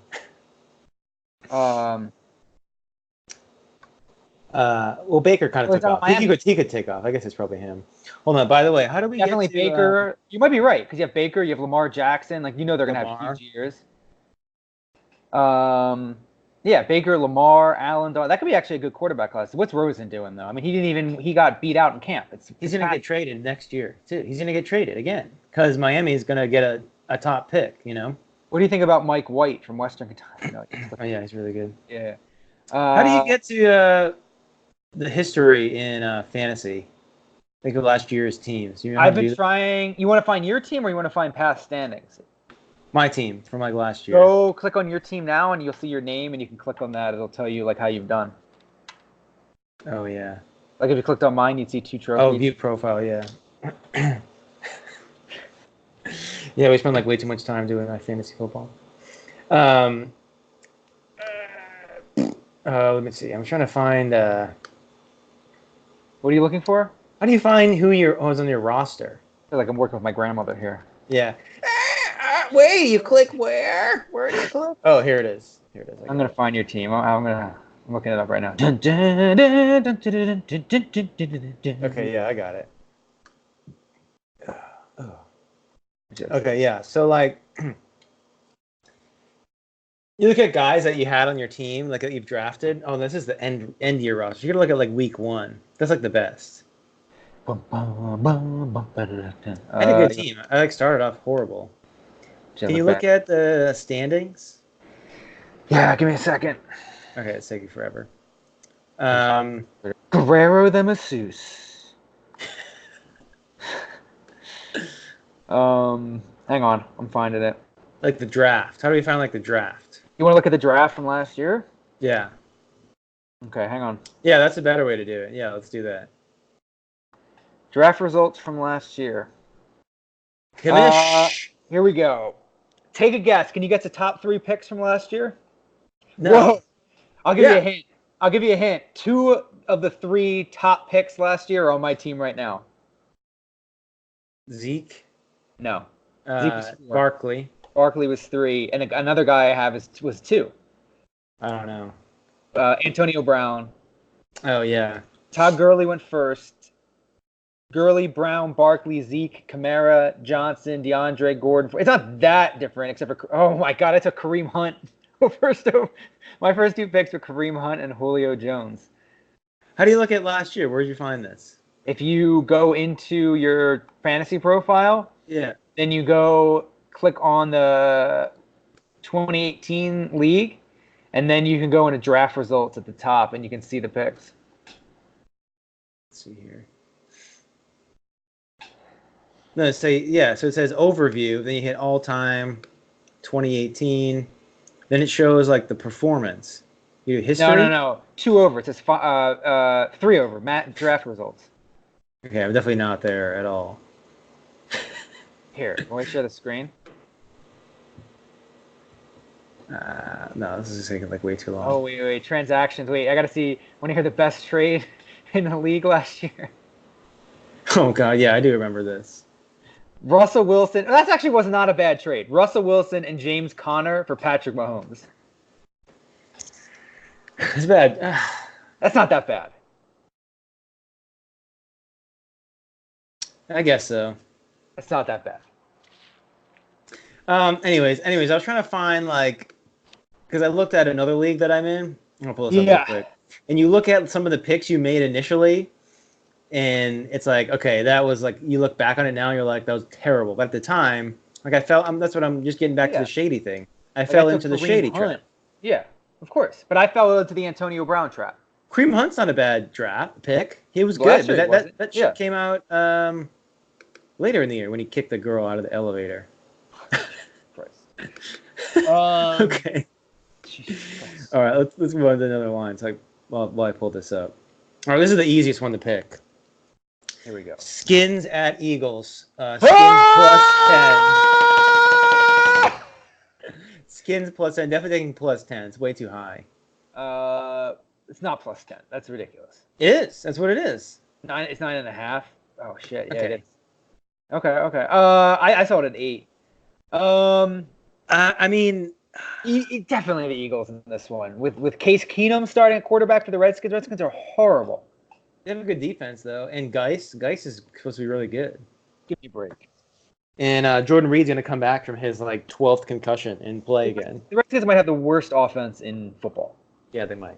Well, Baker kind of took off. He could take off. I guess it's probably him. Hold on. By the way, how do we definitely get to, Baker? You might be right because you have Baker, you have Lamar Jackson. Like they're gonna have huge years. Yeah, Baker, Lamar, Allen. That could be actually a good quarterback class. What's Rosen doing though? I mean, he got beat out in camp. He's gonna get traded next year too. He's gonna get traded again because Miami is gonna get a top pick. You know. What do you think about Mike White from Western Kentucky? Oh yeah, he's really good. Yeah. How do you get to the history in fantasy? Think of last year's teams. I've been trying. You want to find your team or you want to find past standings? My team from like last year. Go click on your team now, and you'll see your name, and you can click on that. It'll tell you like how you've done. Oh yeah. Like if you clicked on mine, you'd see 2 Oh, trophies. view profile. Yeah. Yeah, we spend like way too much time doing that fantasy football. Let me see. I'm trying to find. What are you looking for? How do you find who's on your roster? I feel like I'm working with my grandmother here. Yeah. Wait, you click where? Where do you click? Oh, here it is. Here it is. I'm gonna find your team. I'm looking it up right now. Okay, yeah, I got it. Okay, yeah. So like, you look at guys that you had on your team, like that you've drafted. Oh, this is the end year roster. You gotta look at like week 1. That's like the best. I had a good team. I like started off horrible. Can you look at the standings? Yeah, give me a second. Okay, it's taking forever. Guerrero the masseuse. Hang on, I'm finding it. Like the draft. How do we find like the draft? You want to look at the draft from last year? Yeah. Okay, hang on. Yeah, that's a better way to do it. Yeah, let's do that. Draft results from last year. Here we go. Take a guess. Can you get the top 3 picks from last year? No. Whoa. I'll give you a hint. 2 of the 3 top picks last year are on my team right now. Zeke? No. Zeke was 4. Barkley. Barkley was 3, and another guy I have was 2. I don't know. Antonio Brown. Oh, yeah. Todd Gurley went first. Gurley, Brown, Barkley, Zeke, Kamara, Johnson, DeAndre, Gordon. It's not that different, except for, oh my God, I took Kareem Hunt. My first 2 picks were Kareem Hunt and Julio Jones. How do you look at last year? Where did you find this? If you go into your fantasy profile, yeah, then you go click on the 2018 league, and then you can go into draft results at the top, and you can see the picks. Let's see here. No, so it says overview. Then you hit all time, 2018. Then it shows like the performance. You do history. No. 2 over. It says 3 over. Draft results. Okay, I'm definitely not there at all. Here, let me share the screen. No, this is just taking like way too long. Oh wait, transactions. Wait, I gotta see. Want to hear the best trade in the league last year? Oh God, yeah, I do remember this. Russell Wilson. That actually was not a bad trade. Russell Wilson and James Conner for Patrick Mahomes. It's bad. That's not that bad. I guess so. It's not that bad. Anyways, I was trying to find like, because I looked at another league that I'm in. I'm gonna pull this up real quick. And you look at some of the picks you made initially, and it's like, okay, that was like, you look back on it now, and you're like, that was terrible. But at the time, like I felt, that's what I'm just getting back to the shady thing. I fell into the shady trap. Yeah, of course. But I fell into the Antonio Brown trap. Kareem Hunt's not a bad draft pick. He was good. But that shit came out later in the year when he kicked the girl out of the elevator. Okay. All right, let's move on to another line. So while I pull this up. All right, this is the easiest one to pick. Here we go. Skins at Eagles. Skins plus 10. Skins plus 10. Definitely taking plus 10. It's way too high. It's not plus 10. That's ridiculous. It is. That's what it is. It's 9.5. Oh shit. Yeah, okay. it is. Okay. I saw it at 8. I mean, definitely the Eagles in this one. With Case Keenum starting at quarterback for the Redskins. Redskins are horrible. They have a good defense though, and Geis is supposed to be really good. Give me a break. And Jordan Reed's gonna come back from his like 12th concussion and play again. The Redskins might have the worst offense in football. Yeah, they might.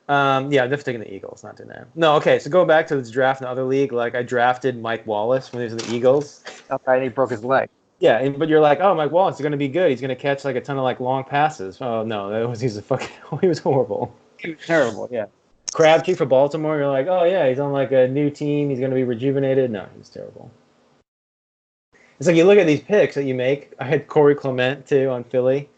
Yeah, I'm definitely taking the Eagles, not doing that. No, okay. So go back to this draft in the other league. Like I drafted Mike Wallace when he was in the Eagles. Okay, and he broke his leg. Yeah, but you're like, oh, Mike Wallace is going to be good. He's going to catch like a ton of like long passes. Oh no, he was horrible. He was terrible. Yeah. Crabtree for Baltimore. You're like, oh yeah, he's on like a new team. He's going to be rejuvenated. No, he's terrible. It's like you look at these picks that you make. I had Corey Clement too on Philly.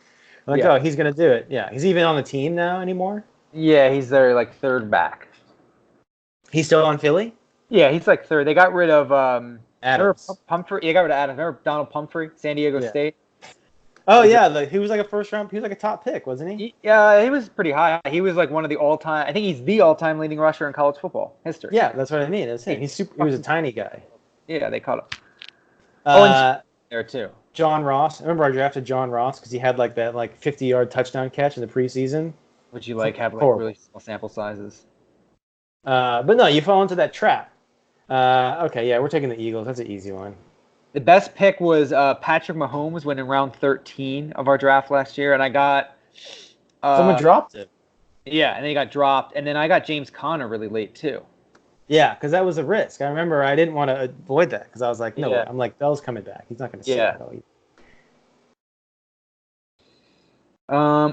I'm like, oh, he's gonna do it. Yeah, he's even on the team now anymore. Yeah, he's their like third back. He's still on Philly. Yeah, he's like third. They got rid of Adams. Remember Pumphrey? They got rid of Adams. Remember Donald Pumphrey, San Diego State? Oh yeah, he was like a first round. He was like a top pick, wasn't he? Yeah, he was pretty high. He was like one of the all-time. I think he's the all-time leading rusher in college football history. Yeah, that's what I mean. That's him. He was a tiny guy. Yeah, they caught him. And there too. John Ross. I remember I drafted John Ross because he had like that 50-yard touchdown catch in the preseason. Would you have really small sample sizes? But no, you fall into that trap. Okay, yeah, we're taking the Eagles. That's an easy one. The best pick was Patrick Mahomes went in round 13 of our draft last year, and I got someone dropped it. Yeah, and then he got dropped, and then I got James Conner really late too. Yeah, because that was a risk. I remember I didn't want to avoid that because I was like, no, I'm like, Bell's coming back. He's not going to sit at all.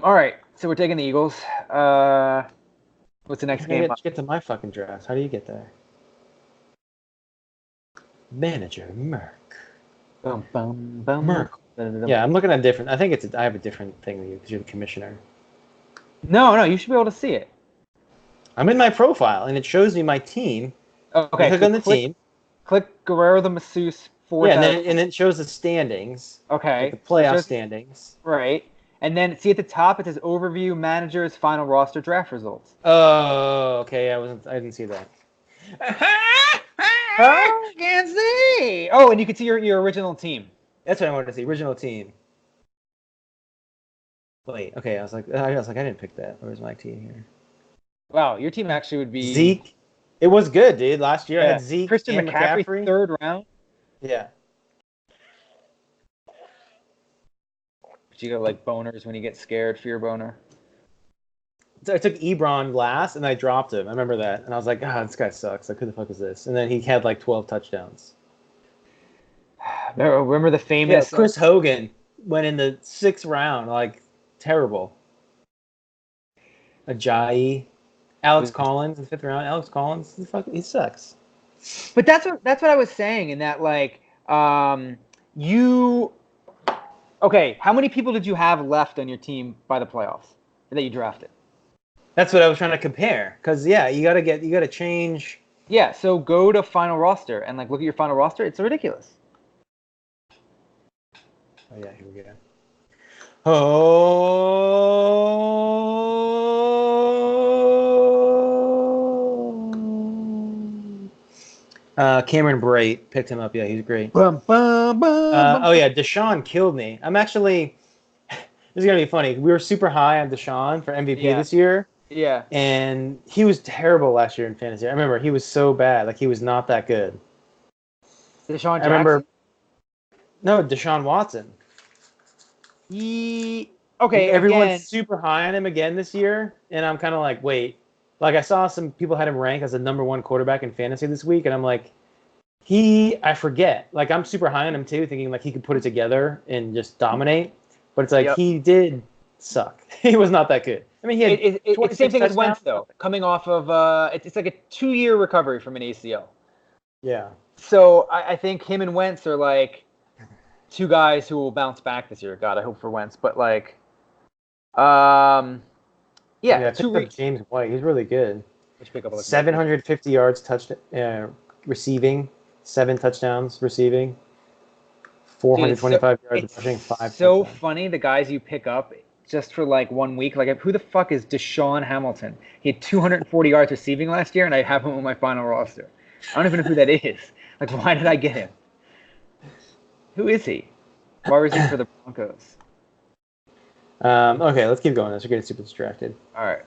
All right, so we're taking the Eagles. What's the next game? Get to my fucking draft. How do you get there? Manager Murk. Bum, bum, bum. Murk. Yeah, I'm looking at different. I think I have a different thing than you because you're the commissioner. No, you should be able to see it. I'm in my profile and it shows me my team. Okay, click on the team. Click Guerrero the Masseuse. And then it shows the standings. Okay. Like the playoff standings. Right. And then see at the top it says overview managers final roster draft results. Oh, okay. I didn't see that. I can't see. Oh, and you can see your original team. That's what I wanted to see. Original team. Wait. Okay. I was like, I didn't pick that. Where's my team here? Wow, your team actually would be Zeke. It was good, dude. Last year I had Zeke, Christian and McCaffrey, third round. Yeah. But you got like boners when you get scared, fear boner. So I took Ebron last, and I dropped him. I remember that, and I was like, this guy sucks. Like, who the fuck is this? And then he had like 12 touchdowns. Remember the famous Chris Hogan went in the 6th round, like terrible. Ajayi, Alex Collins in the 5th round. Alex Collins, he sucks. But that's what I was saying, in that like you. Okay, how many people did you have left on your team by the playoffs that you drafted? That's what I was trying to compare. Because, you got to change. Yeah, so go to final roster and like look at your final roster. It's ridiculous. Oh, yeah, here we go. Cameron Brate picked him up. Yeah, he's great. Deshaun killed me. I'm actually. This is gonna be funny. We were super high on Deshaun for MVP this year. Yeah. And he was terrible last year in fantasy. I remember he was so bad. Like he was not that good. Deshaun Jackson? I remember. No, Deshaun Watson. Everyone's super high on him again this year, and I'm kind of like, wait. Like I saw some people had him ranked as the #1 quarterback in fantasy this week, and I'm like, I forget. Like I'm super high on him too, thinking like he could put it together and just dominate. But it's like he did suck. He was not that good. I mean, he had it's the same thing as Wentz though, coming off of it's like a 2-year recovery from an ACL. Yeah. So I think him and Wentz are like two guys who will bounce back this year. God, I hope for Wentz, but like, I picked up James White. He's really good. 750 yards receiving, 7 touchdowns receiving, 425 yards rushing, 5 touchdowns. So funny, the guys you pick up just for like 1 week. Like, who the fuck is Deshaun Hamilton? He had 240 yards receiving last year, and I have him on my final roster. I don't even know who that is. Like, why did I get him? Who is he? Why was he for the Broncos? Okay, let's keep going. We're getting super distracted. All right.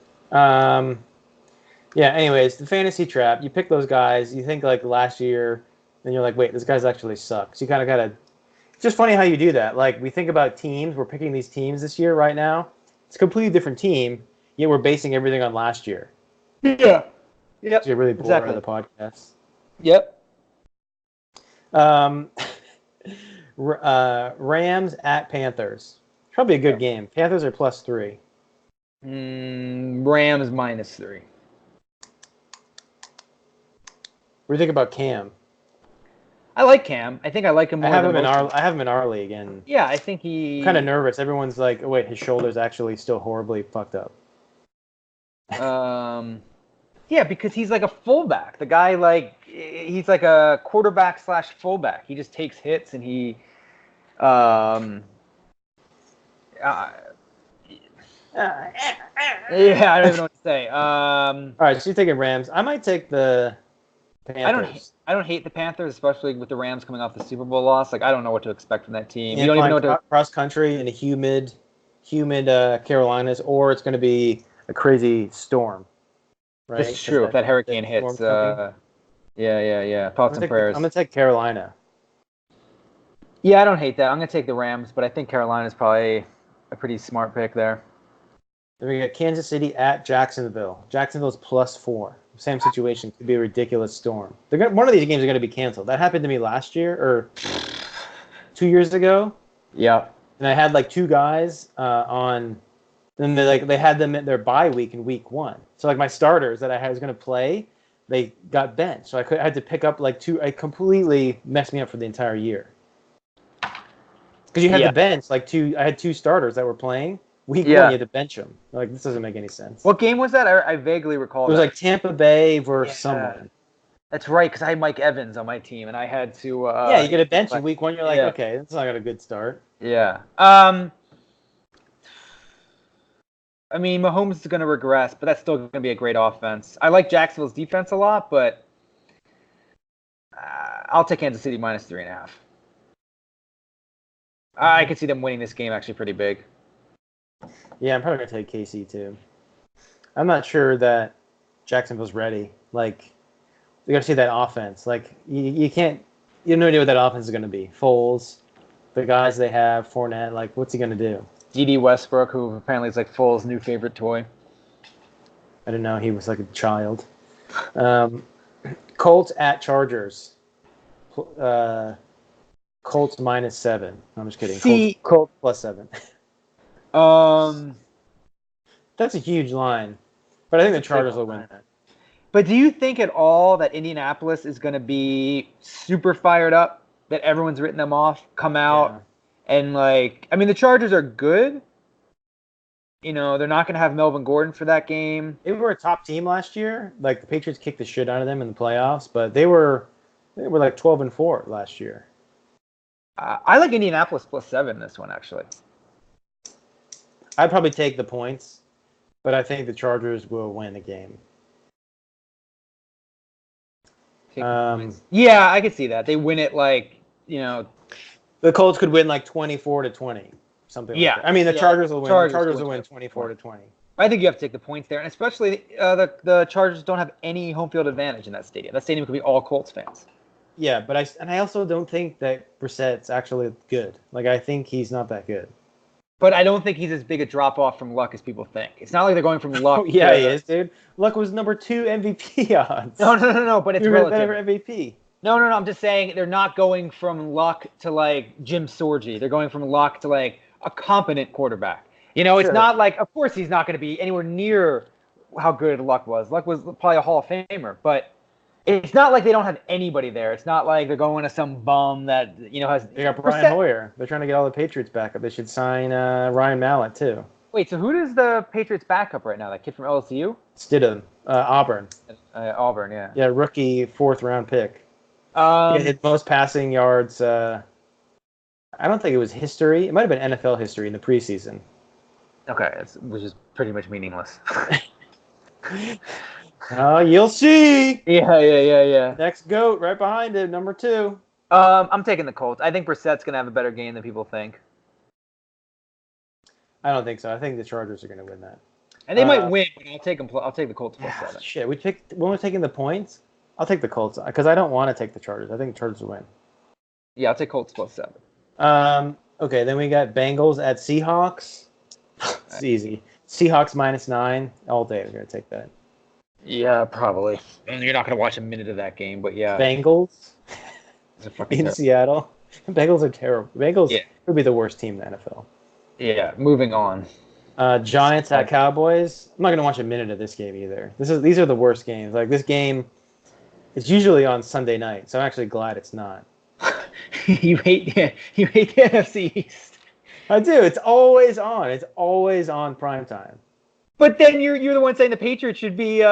Anyways, the fantasy trap. You pick those guys. You think like last year, then you're like, wait, this guy's actually sucks. You kind of gotta. It's just funny how you do that. Like we think about teams. We're picking these teams this year right now. It's a completely different team. Yet we're basing everything on last year. Yeah. Yep. So you're really bored of the podcast. Yep. Rams at Panthers. Probably a good game. Panthers are +3. Rams -3. What do you think about Cam? I like Cam. I think I like him more. I have than him in most our I have him in our league, and Yeah, I think he. I'm kind of nervous. Everyone's like, oh, wait, his shoulder's actually still horribly fucked up. Yeah, because he's like a fullback. The guy he's like a quarterback / fullback. He just takes hits and he. Yeah, I don't even know what to say. All right, so you're taking Rams. I might take the Panthers. I don't hate the Panthers, especially with the Rams coming off the Super Bowl loss. Like I don't know what to expect from that team. You don't even know what to cross country in a humid Carolinas, or it's going to be a crazy storm. Right? This is true. If that hurricane hits, yeah. Thoughts and prayers. I'm going to take Carolina. Yeah, I don't hate that. I'm going to take the Rams, but I think Carolina's probably a pretty smart pick there. Then we got Kansas City at Jacksonville. Jacksonville's +4. Same situation. Could be a ridiculous storm. One of these games are going to be canceled. That happened to me last year or 2 years ago. Yeah. And I had like two guys on. Then they had them at their bye week in week 1. So like my starters that I was going to play, they got benched. So I had to pick up like two. It completely messed me up for the entire year. Because you had to bench like two. I had two starters that were playing. Week 1, you had to bench them. Like, this doesn't make any sense. What game was that? I vaguely recall. It was like Tampa Bay versus someone. That's right, because I had Mike Evans on my team, and I had to. You get a bench in week 1. You're like, okay, that's not got a good start. Yeah. I mean, Mahomes is going to regress, but that's still going to be a great offense. I like Jacksonville's defense a lot, but I'll take Kansas City -3.5. I could see them winning this game actually pretty big. Yeah, I'm probably going to take KC too. I'm not sure that Jacksonville's ready. Like, we got to see that offense. Like, you can't, you have no idea what that offense is going to be. Foles, the guys they have, Fournette, like, what's he going to do? D.D. Westbrook, who apparently is like Foles' new favorite toy. I didn't know he was like a child. Colts at Chargers. Colts -7. I'm just kidding. Colts +7. That's a huge line, but I think the Chargers will win that. But do you think at all that Indianapolis is going to be super fired up? That everyone's written them off, come out, and like, I mean, the Chargers are good. You know, they're not going to have Melvin Gordon for that game. They were a top team last year. Like, the Patriots kicked the shit out of them in the playoffs, but they were like 12-4 last year. I like Indianapolis +7 this one, actually. I'd probably take the points, but I think the Chargers will win the game. Yeah, I could see that. They win it like, you know. The Colts could win like 24-20, something like that. I mean, the Chargers will win. The Chargers will win 24-20. I think you have to take the points there, and especially the Chargers don't have any home field advantage in that stadium. That stadium could be all Colts fans. Yeah, but I also don't think that Brissett's actually good. Like, I think he's not that good. But I don't think he's as big a drop-off from Luck as people think. It's not like they're going from Luck he is, dude. Luck was number 2 MVP odds. No, but it's relative. Better MVP. No, I'm just saying they're not going from Luck to, like, Jim Sorgi. They're going from Luck to, like, a competent quarterback. You know, it's not like, of course he's not going to be anywhere near how good Luck was. Luck was probably a Hall of Famer, but it's not like they don't have anybody there. It's not like they're going to some bum that, you know, has... They got Brian Hoyer. They're trying to get all the Patriots back up. They should sign Ryan Mallett, too. Wait, so who does the Patriots back up right now? That kid from LSU? Stidham. Auburn. Auburn, yeah. Yeah, rookie 4th-round pick. He hit most passing yards. I don't think it was history. It might have been NFL history in the preseason. Okay, which is pretty much meaningless. You'll see. Yeah. Next GOAT right behind him, number 2. I'm taking the Colts. I think Brissett's going to have a better game than people think. I don't think so. I think the Chargers are going to win that. And they might win, but I'll take the Colts +7. Shit, when we're taking the points, I'll take the Colts because I don't want to take the Chargers. I think the Chargers will win. Yeah, I'll take Colts +7. Okay, then we got Bengals at Seahawks. It's easy. Seahawks -9 all day. We're going to take that. Yeah, probably. And you're not going to watch a minute of that game, but yeah. Bengals in Seattle. Bengals are terrible. Bengals would be the worst team in the NFL. Yeah, moving on. Giants at Cowboys. I'm not going to watch a minute of this game either. These are the worst games. Like, this game is usually on Sunday night, so I'm actually glad it's not. You hate the NFC East. I do. It's always on. It's always on primetime. But then you're the one saying the Patriots should be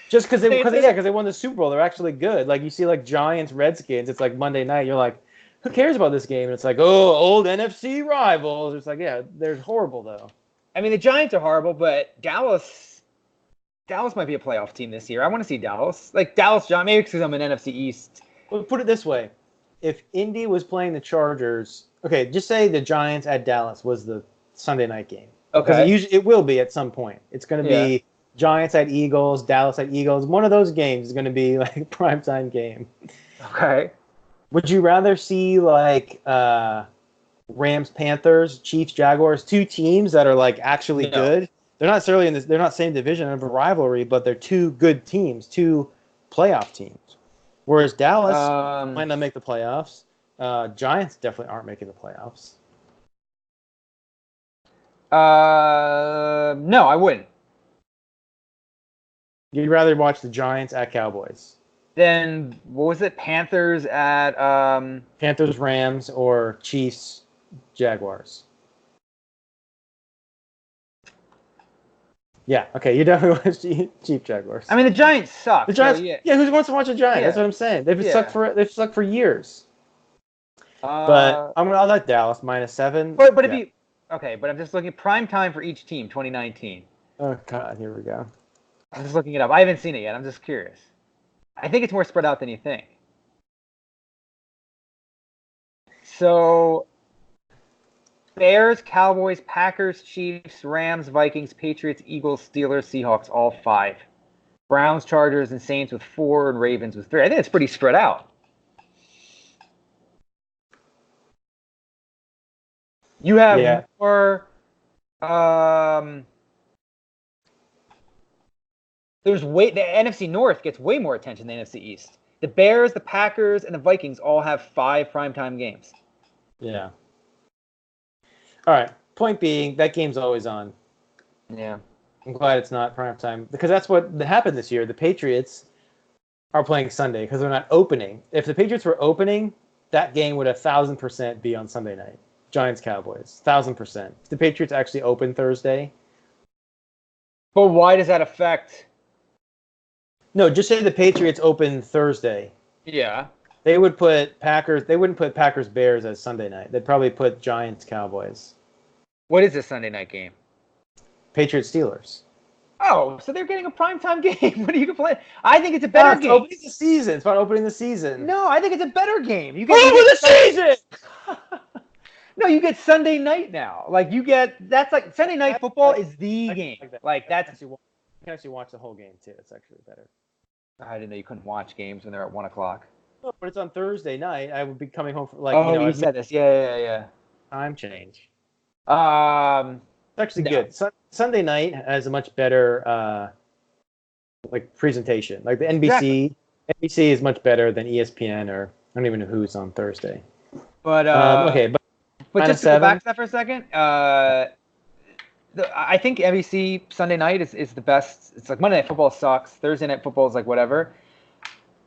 Just because they won the Super Bowl. They're actually good. Like you see like Giants, Redskins. It's like Monday night. You're like, who cares about this game? And it's like, oh, old NFC rivals. It's like, yeah, they're horrible though. I mean, the Giants are horrible, but Dallas might be a playoff team this year. I want to see Dallas. Like Dallas, maybe because I'm an NFC East. Well, put it this way: if Indy was playing the Chargers, okay, just say the Giants at Dallas was the Sunday night game. Okay. Because it will be at some point. It's going to be Giants at Eagles, Dallas at Eagles. One of those games is going to be like a primetime game. Okay. Would you rather see like Rams, Panthers, Chiefs, Jaguars, two teams that are like actually good? They're not necessarily they're not same division of a rivalry, but they're two good teams, two playoff teams. Whereas Dallas might not make the playoffs. Giants definitely aren't making the playoffs. No, I wouldn't. You'd rather watch the Giants at Cowboys. Then what was it? Panthers at Panthers, Rams, or Chiefs, Jaguars. Yeah, okay, you definitely watch Chiefs, Jaguars. I mean, the Giants suck. The Giants, so yeah, who wants to watch the Giants? Yeah. That's what I'm saying. They've sucked for years. But I'll let Dallas -7. But if you but I'm just looking at prime time for each team, 2019. Oh God, here we go. I'm just looking it up. I haven't seen it yet. I'm just curious. I think it's more spread out than you think. So, Bears, Cowboys, Packers, Chiefs, Rams, Vikings, Patriots, Eagles, Steelers, Seahawks, all 5. Browns, Chargers, and Saints with 4, and Ravens with 3. I think it's pretty spread out. You have more. The NFC North gets way more attention than the NFC East. The Bears, the Packers, and the Vikings all have 5 primetime games. Yeah. All right. Point being, that game's always on. Yeah. I'm glad it's not primetime because that's what happened this year. The Patriots are playing Sunday because they're not opening. If the Patriots were opening, that game would 1,000% be on Sunday night. Giants, Cowboys, 1,000%. If the Patriots actually open Thursday. But why does that affect? No, just say the Patriots open Thursday. Yeah. They would put Packers. They wouldn't put Packers Bears as Sunday night. They'd probably put Giants Cowboys. What is this Sunday night game? Patriots Steelers. Oh, so they're getting a primetime game. What are you complaining? I think it's a better game. Opening the season. It's about opening the season. No, I think it's a better game. You get the season. No, you get Sunday night now. Like that's like Sunday night football is the game. Like that's. You can actually watch the whole game too. It's actually better. I didn't know you couldn't watch games when they're at 1:00. No, but it's on Thursday night. I would be coming home from you said this. Yeah. Time change. It's actually good. Sunday night has a much better presentation. Like the NBC, NBC is much better than ESPN or I don't even know who's on Thursday. But but just to go back to that for a second, I think NBC Sunday night is the best. It's like Monday Night Football sucks. Thursday Night Football is like whatever.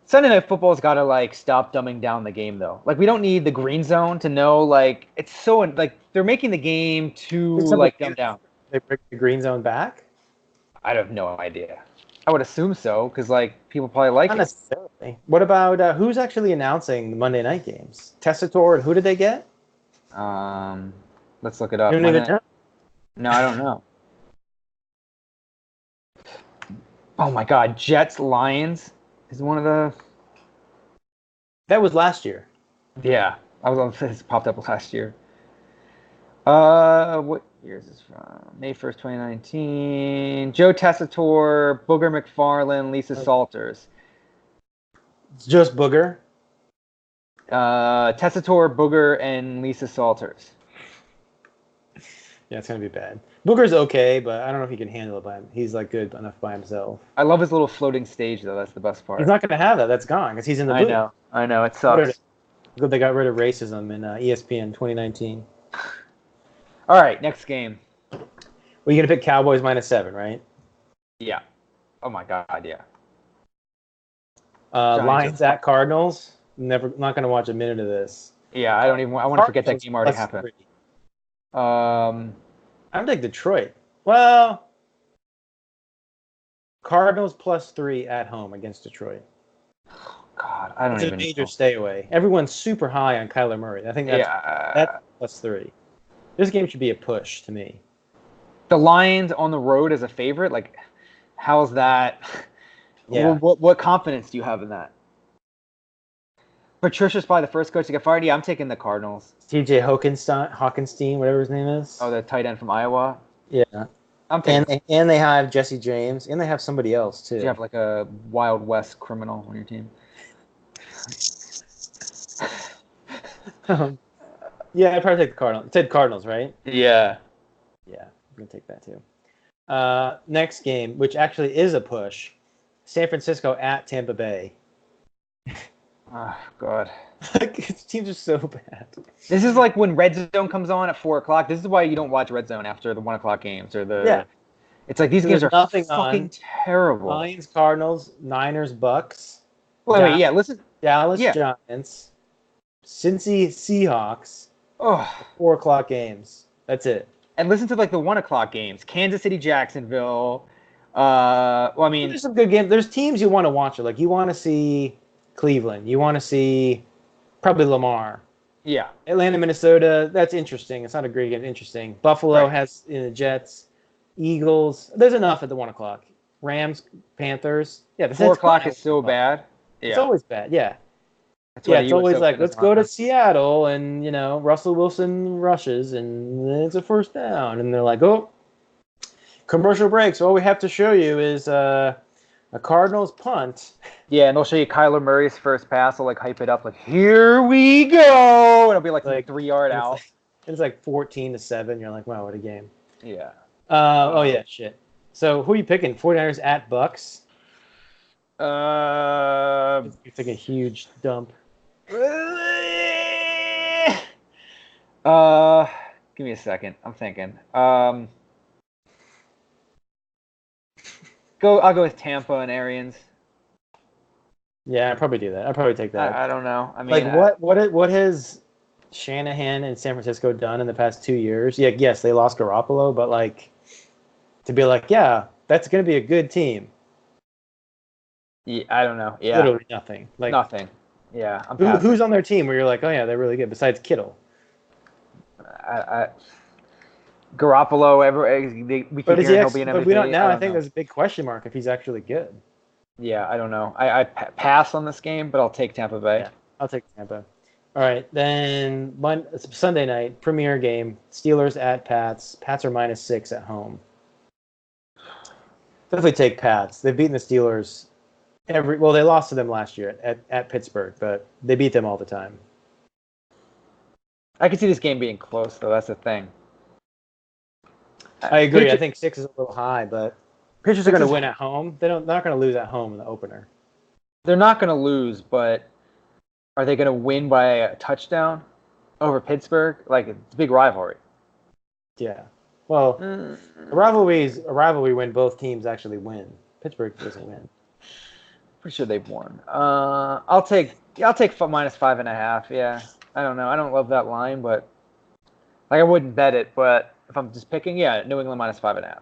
Sunday Night Football's got to stop dumbing down the game though. Like we don't need the green zone to know it's so they're making the game too dumbed down. They bring the green zone back? I have no idea. I would assume so because people probably like it. Not necessarily. What about who's actually announcing the Monday night games? Tessitore and who did they get? Let's look it up. You don't even know? No, I don't know. Oh my God, Jets Lions is one of the. That was last year. Yeah, I was on. This popped up last year. What year is this from? May 1st, 2019. Joe Tessitore, Booger McFarland, Lisa Salters. It's just Booger. Tessitore, Booger, and Lisa Salters. Yeah, it's gonna be bad. Booger's okay, but I don't know if he can handle it by him. He's good enough by himself. I love his little floating stage though. That's the best part. He's not gonna have that. That's gone because he's in the booth. I know. It sucks. Good, they got rid of racism in ESPN 2019. All right, next game. Well, you're gonna pick Cowboys -7, right? Yeah. Oh my God, yeah. Lions at Cardinals. not going to watch a minute of this. Yeah, I want to forget that game already Cardinals happened. +3. I'm like Detroit. Well, Cardinals +3 at home against Detroit. God, I don't It's even a major know. stay away. Everyone's super high on Kyler Murray. I think that's +3. This game should be a push to me. The Lions on the road as a favorite, like, how's that? Yeah. What confidence do you have in that? Patricia's probably the first coach to get fired. Yeah, I'm taking the Cardinals. TJ Hawkinstein, whatever his name is. Oh, the tight end from Iowa. Yeah. I'm taking. And they have Jesse James, and they have somebody else too. Do you have like a Wild West criminal on your team? Yeah, I'd probably take the Cardinals. It said Cardinals, right? Yeah. Yeah, I'm going to take that too. Next game, which actually is a push, San Francisco at Tampa Bay. Oh, God. These teams are so bad. This is like when Red Zone comes on at 4 o'clock. This is why you don't watch Red Zone after the 1 o'clock games or the. Yeah. It's like these games are nothing fucking on. terrible. Lions, Cardinals, Niners, Bucks. Wait, yeah, listen. Dallas Giants, Cincy Seahawks. Oh. 4 o'clock games. That's it. And listen to like the 1 o'clock games. Kansas City, Jacksonville. Well, I mean, there's some good games. There's teams you want to watch. Like you want to see Cleveland. You want to see probably Lamar. Yeah. Atlanta, Minnesota. That's interesting. It's not a great game. Interesting. Buffalo has the Jets, Eagles. There's enough at the 1 o'clock. Rams, Panthers. Yeah, the 4 o'clock is so bad. Yeah. It's always bad. Yeah. It's always like, let's go to Seattle, and Russell Wilson rushes, and it's a first down, and they're like, oh, commercial break. So all we have to show you is a Cardinals punt. Yeah, and they'll show you Kyler Murray's first pass. They'll like hype it up, like here we go. It'll be like 3 yard out. It's like 14-7. You're like, wow, what a game. Yeah. Oh yeah, shit. So who are you picking? 49ers at Bucks. You take a huge dump. Give me a second. I'm thinking. I'll go with Tampa and Arians. Yeah, I'd probably do that. I'd probably take that. I don't know. I mean, like what has Shanahan and San Francisco done in the past 2 years? Yeah, yes, they lost Garoppolo, but like to be like, yeah, that's going to be a good team. Yeah, I don't know. Yeah, literally nothing. Like nothing. Yeah, who's on their team where you're like, oh yeah, they're really good besides Kittle? Garoppolo, we keep hearing he'll be an MVP. But we don't know. I think there's a big question mark if he's actually good. Yeah, I don't know. I pass on this game, but I'll take Tampa Bay. Yeah, I'll take Tampa. All right, then Sunday night premier game: Steelers at Pats. Pats are -6 at home. Definitely take Pats. They've beaten the Steelers. They lost to them last year at Pittsburgh, but they beat them all the time. I can see this game being close, though. That's the thing. I agree. I think 6 is a little high, but Patriots are going to win at home. They're not going to lose at home in the opener. They're not going to lose, but are they going to win by a touchdown over Pittsburgh? Like, it's a big rivalry. Yeah. Well, a rivalry when both teams actually win. Pittsburgh doesn't win. Pretty sure they've won. I'll take -5.5. Yeah, I don't know. I don't love that line, but like I wouldn't bet it. But if I'm just picking, yeah, New England -5.5.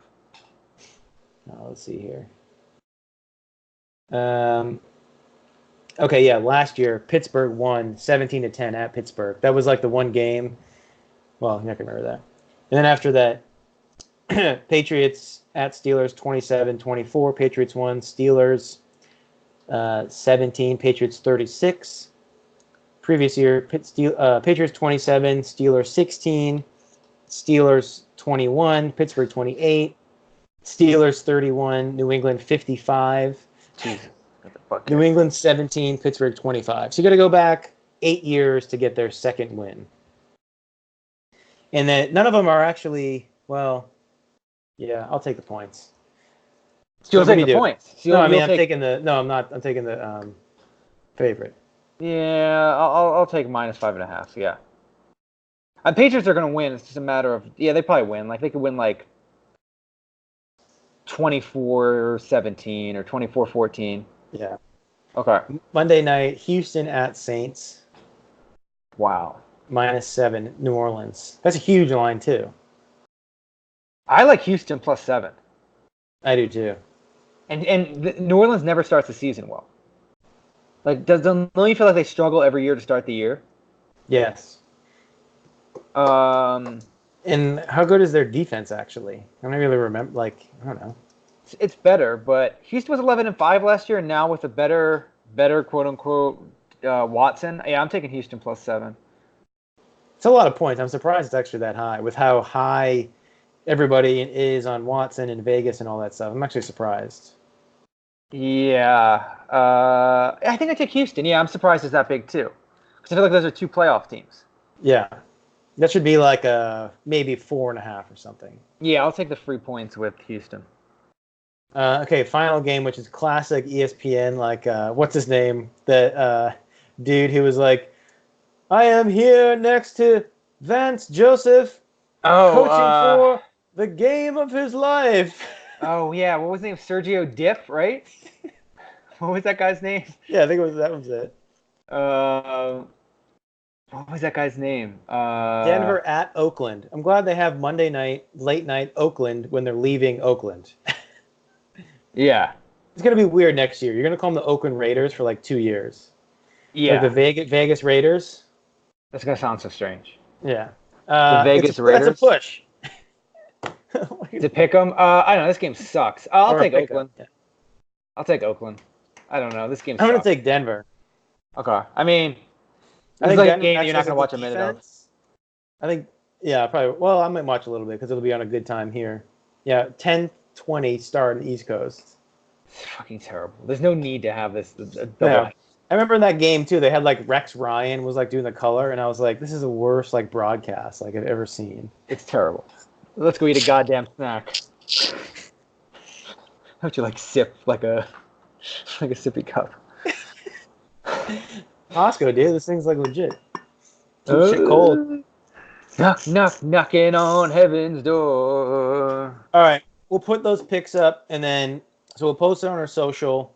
Let's see here. Okay, yeah. Last year, Pittsburgh won 17-10 at Pittsburgh. That was like the one game. Well, you're not gonna remember that. And then after that, Patriots at Steelers 27-24. Patriots won. Steelers 17, Patriots 36. Previous year, Patriots 27, Steelers 16, Steelers 21, Pittsburgh 28, Steelers 31, New England 55. Jesus. New England 17, Pittsburgh 25. So you got to go back 8 years to get their second win. And then none of them are actually, well, yeah, I'll take the points. Still taking the points. I'm not. I'm taking the favorite. Yeah, I'll take -5.5. Yeah. Patriots are going to win. It's just a matter of they probably win. Like they could win like 24-17 or 24-14. Yeah. Okay. Monday night, Houston at Saints, Wow. -7, New Orleans. That's a huge line, too. I like Houston +7. I do, too. And New Orleans never starts the season well. Like, don't you feel like they struggle every year to start the year? Yes. Um, And how good is their defense, actually? I don't really remember, like, I don't know. it's better, but Houston was 11-5 last year, and now with a better quote unquote Watson. Yeah, I'm taking Houston +7. It's a lot of points. I'm surprised it's actually that high with how high everybody is on Watson and Vegas and all that stuff. I'm actually surprised. Yeah, I think I take Houston. Yeah, I'm surprised it's that big too, because I feel like those are two playoff teams. Yeah. That should be like maybe 4.5 or something. Yeah, I'll take the free points with Houston. Okay, final game, which is classic ESPN. Like, what's his name? The dude who was like, I am here next to Vance Joseph, coaching for the game of his life. Oh yeah, what was his name? Sergio Dip, right? What was that guy's name? Yeah, I think that was it. What was that guy's name? Denver at Oakland. I'm glad they have Monday night, late night Oakland when they're leaving Oakland. Yeah. It's going to be weird next year. You're going to call them the Oakland Raiders for like 2 years. Yeah. Like the Vegas Raiders. That's going to sound so strange. Yeah. The Vegas Raiders? That's a push. To pick them? I don't know. This game sucks. I'll take Oakland. Yeah. I'll take Oakland. I don't know. This game sucks. I'm going to take Denver. Okay. I mean, I think like Denver a game you're not has going to watch a minute of. I think, yeah, probably. Well, I might watch a little bit because it'll be on a good time here. Yeah, 10:20 start on the East Coast. It's fucking terrible. There's no need to have this double. Yeah. I remember in that game too. They had like Rex Ryan was like doing the color, and I was like, "This is the worst like broadcast like I've ever seen." It's terrible. Let's go eat a goddamn snack. How'd you like sip like a sippy cup? Costco, dude, this thing's like legit. Keep shit cold. Knocking on heaven's door. All right, we'll put those pics up, and then so we'll post it on our social,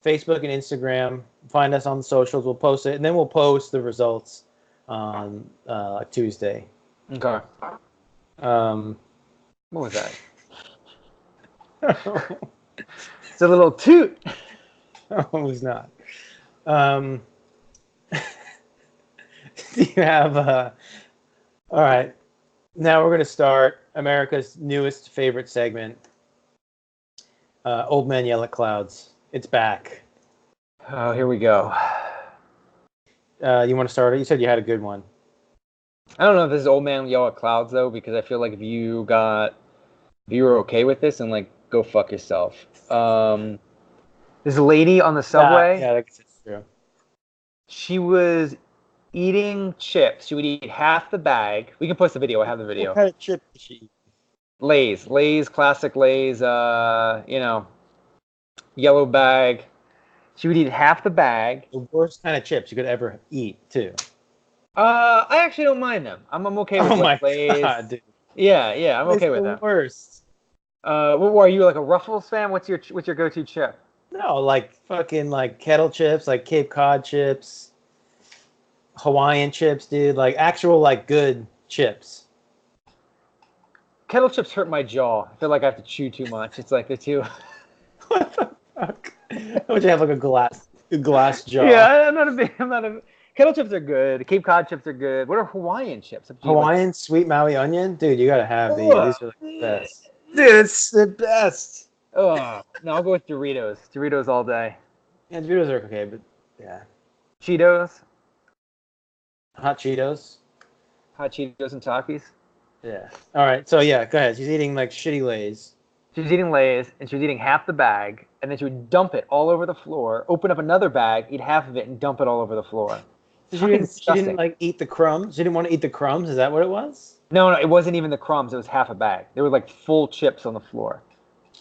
Facebook and Instagram. Find us on the socials. We'll post it, and then we'll post the results on Tuesday. Okay. What was that? It's a little toot. No, it was not. Do you have all right. Now we're going to start America's newest favorite segment. Old Men Yell at Clouds. It's back. Oh, here we go. You want to start it? You said you had a good one. I don't know if this is Old Man Yell at Clouds though, because I feel like if you were okay with this, and like go fuck yourself. This lady on the subway. Yeah, I guess it's true. She was eating chips. She would eat half the bag. We can post the video. I have the video. What kind of chip did she eat? Lay's, classic Lay's, yellow bag. She would eat half the bag. The worst kind of chips you could ever eat, too. I actually don't mind them. I'm okay with Lay's. God, dude. Yeah, I'm okay with them. Worst. What are you, like a Ruffles fan? What's your go-to chip? No, like fucking like kettle chips, like Cape Cod chips, Hawaiian chips, dude. Like actual like good chips. Kettle chips hurt my jaw. I feel like I have to chew too much. It's like they're too. What the fuck? Would you have like a glass jaw? Yeah, I'm not a. Kettle chips are good. Cape Cod chips are good. What are Hawaiian chips? Hawaiian sweet Maui onion, dude. You gotta have these. These are like the best. Dude, it's the best. Oh no, I'll go with Doritos. Doritos all day. Yeah, Doritos are okay, but yeah. Cheetos. Hot Cheetos. Hot Cheetos and Takis. Yeah. All right. So yeah, go ahead. She's eating like shitty Lay's. She was eating Lay's, and she was eating half the bag, and then she would dump it all over the floor, open up another bag, eat half of it, and dump it all over the floor. She didn't like eat the crumbs? She didn't want to eat the crumbs? Is that what it was? No, it wasn't even the crumbs. It was half a bag. They were like full chips on the floor.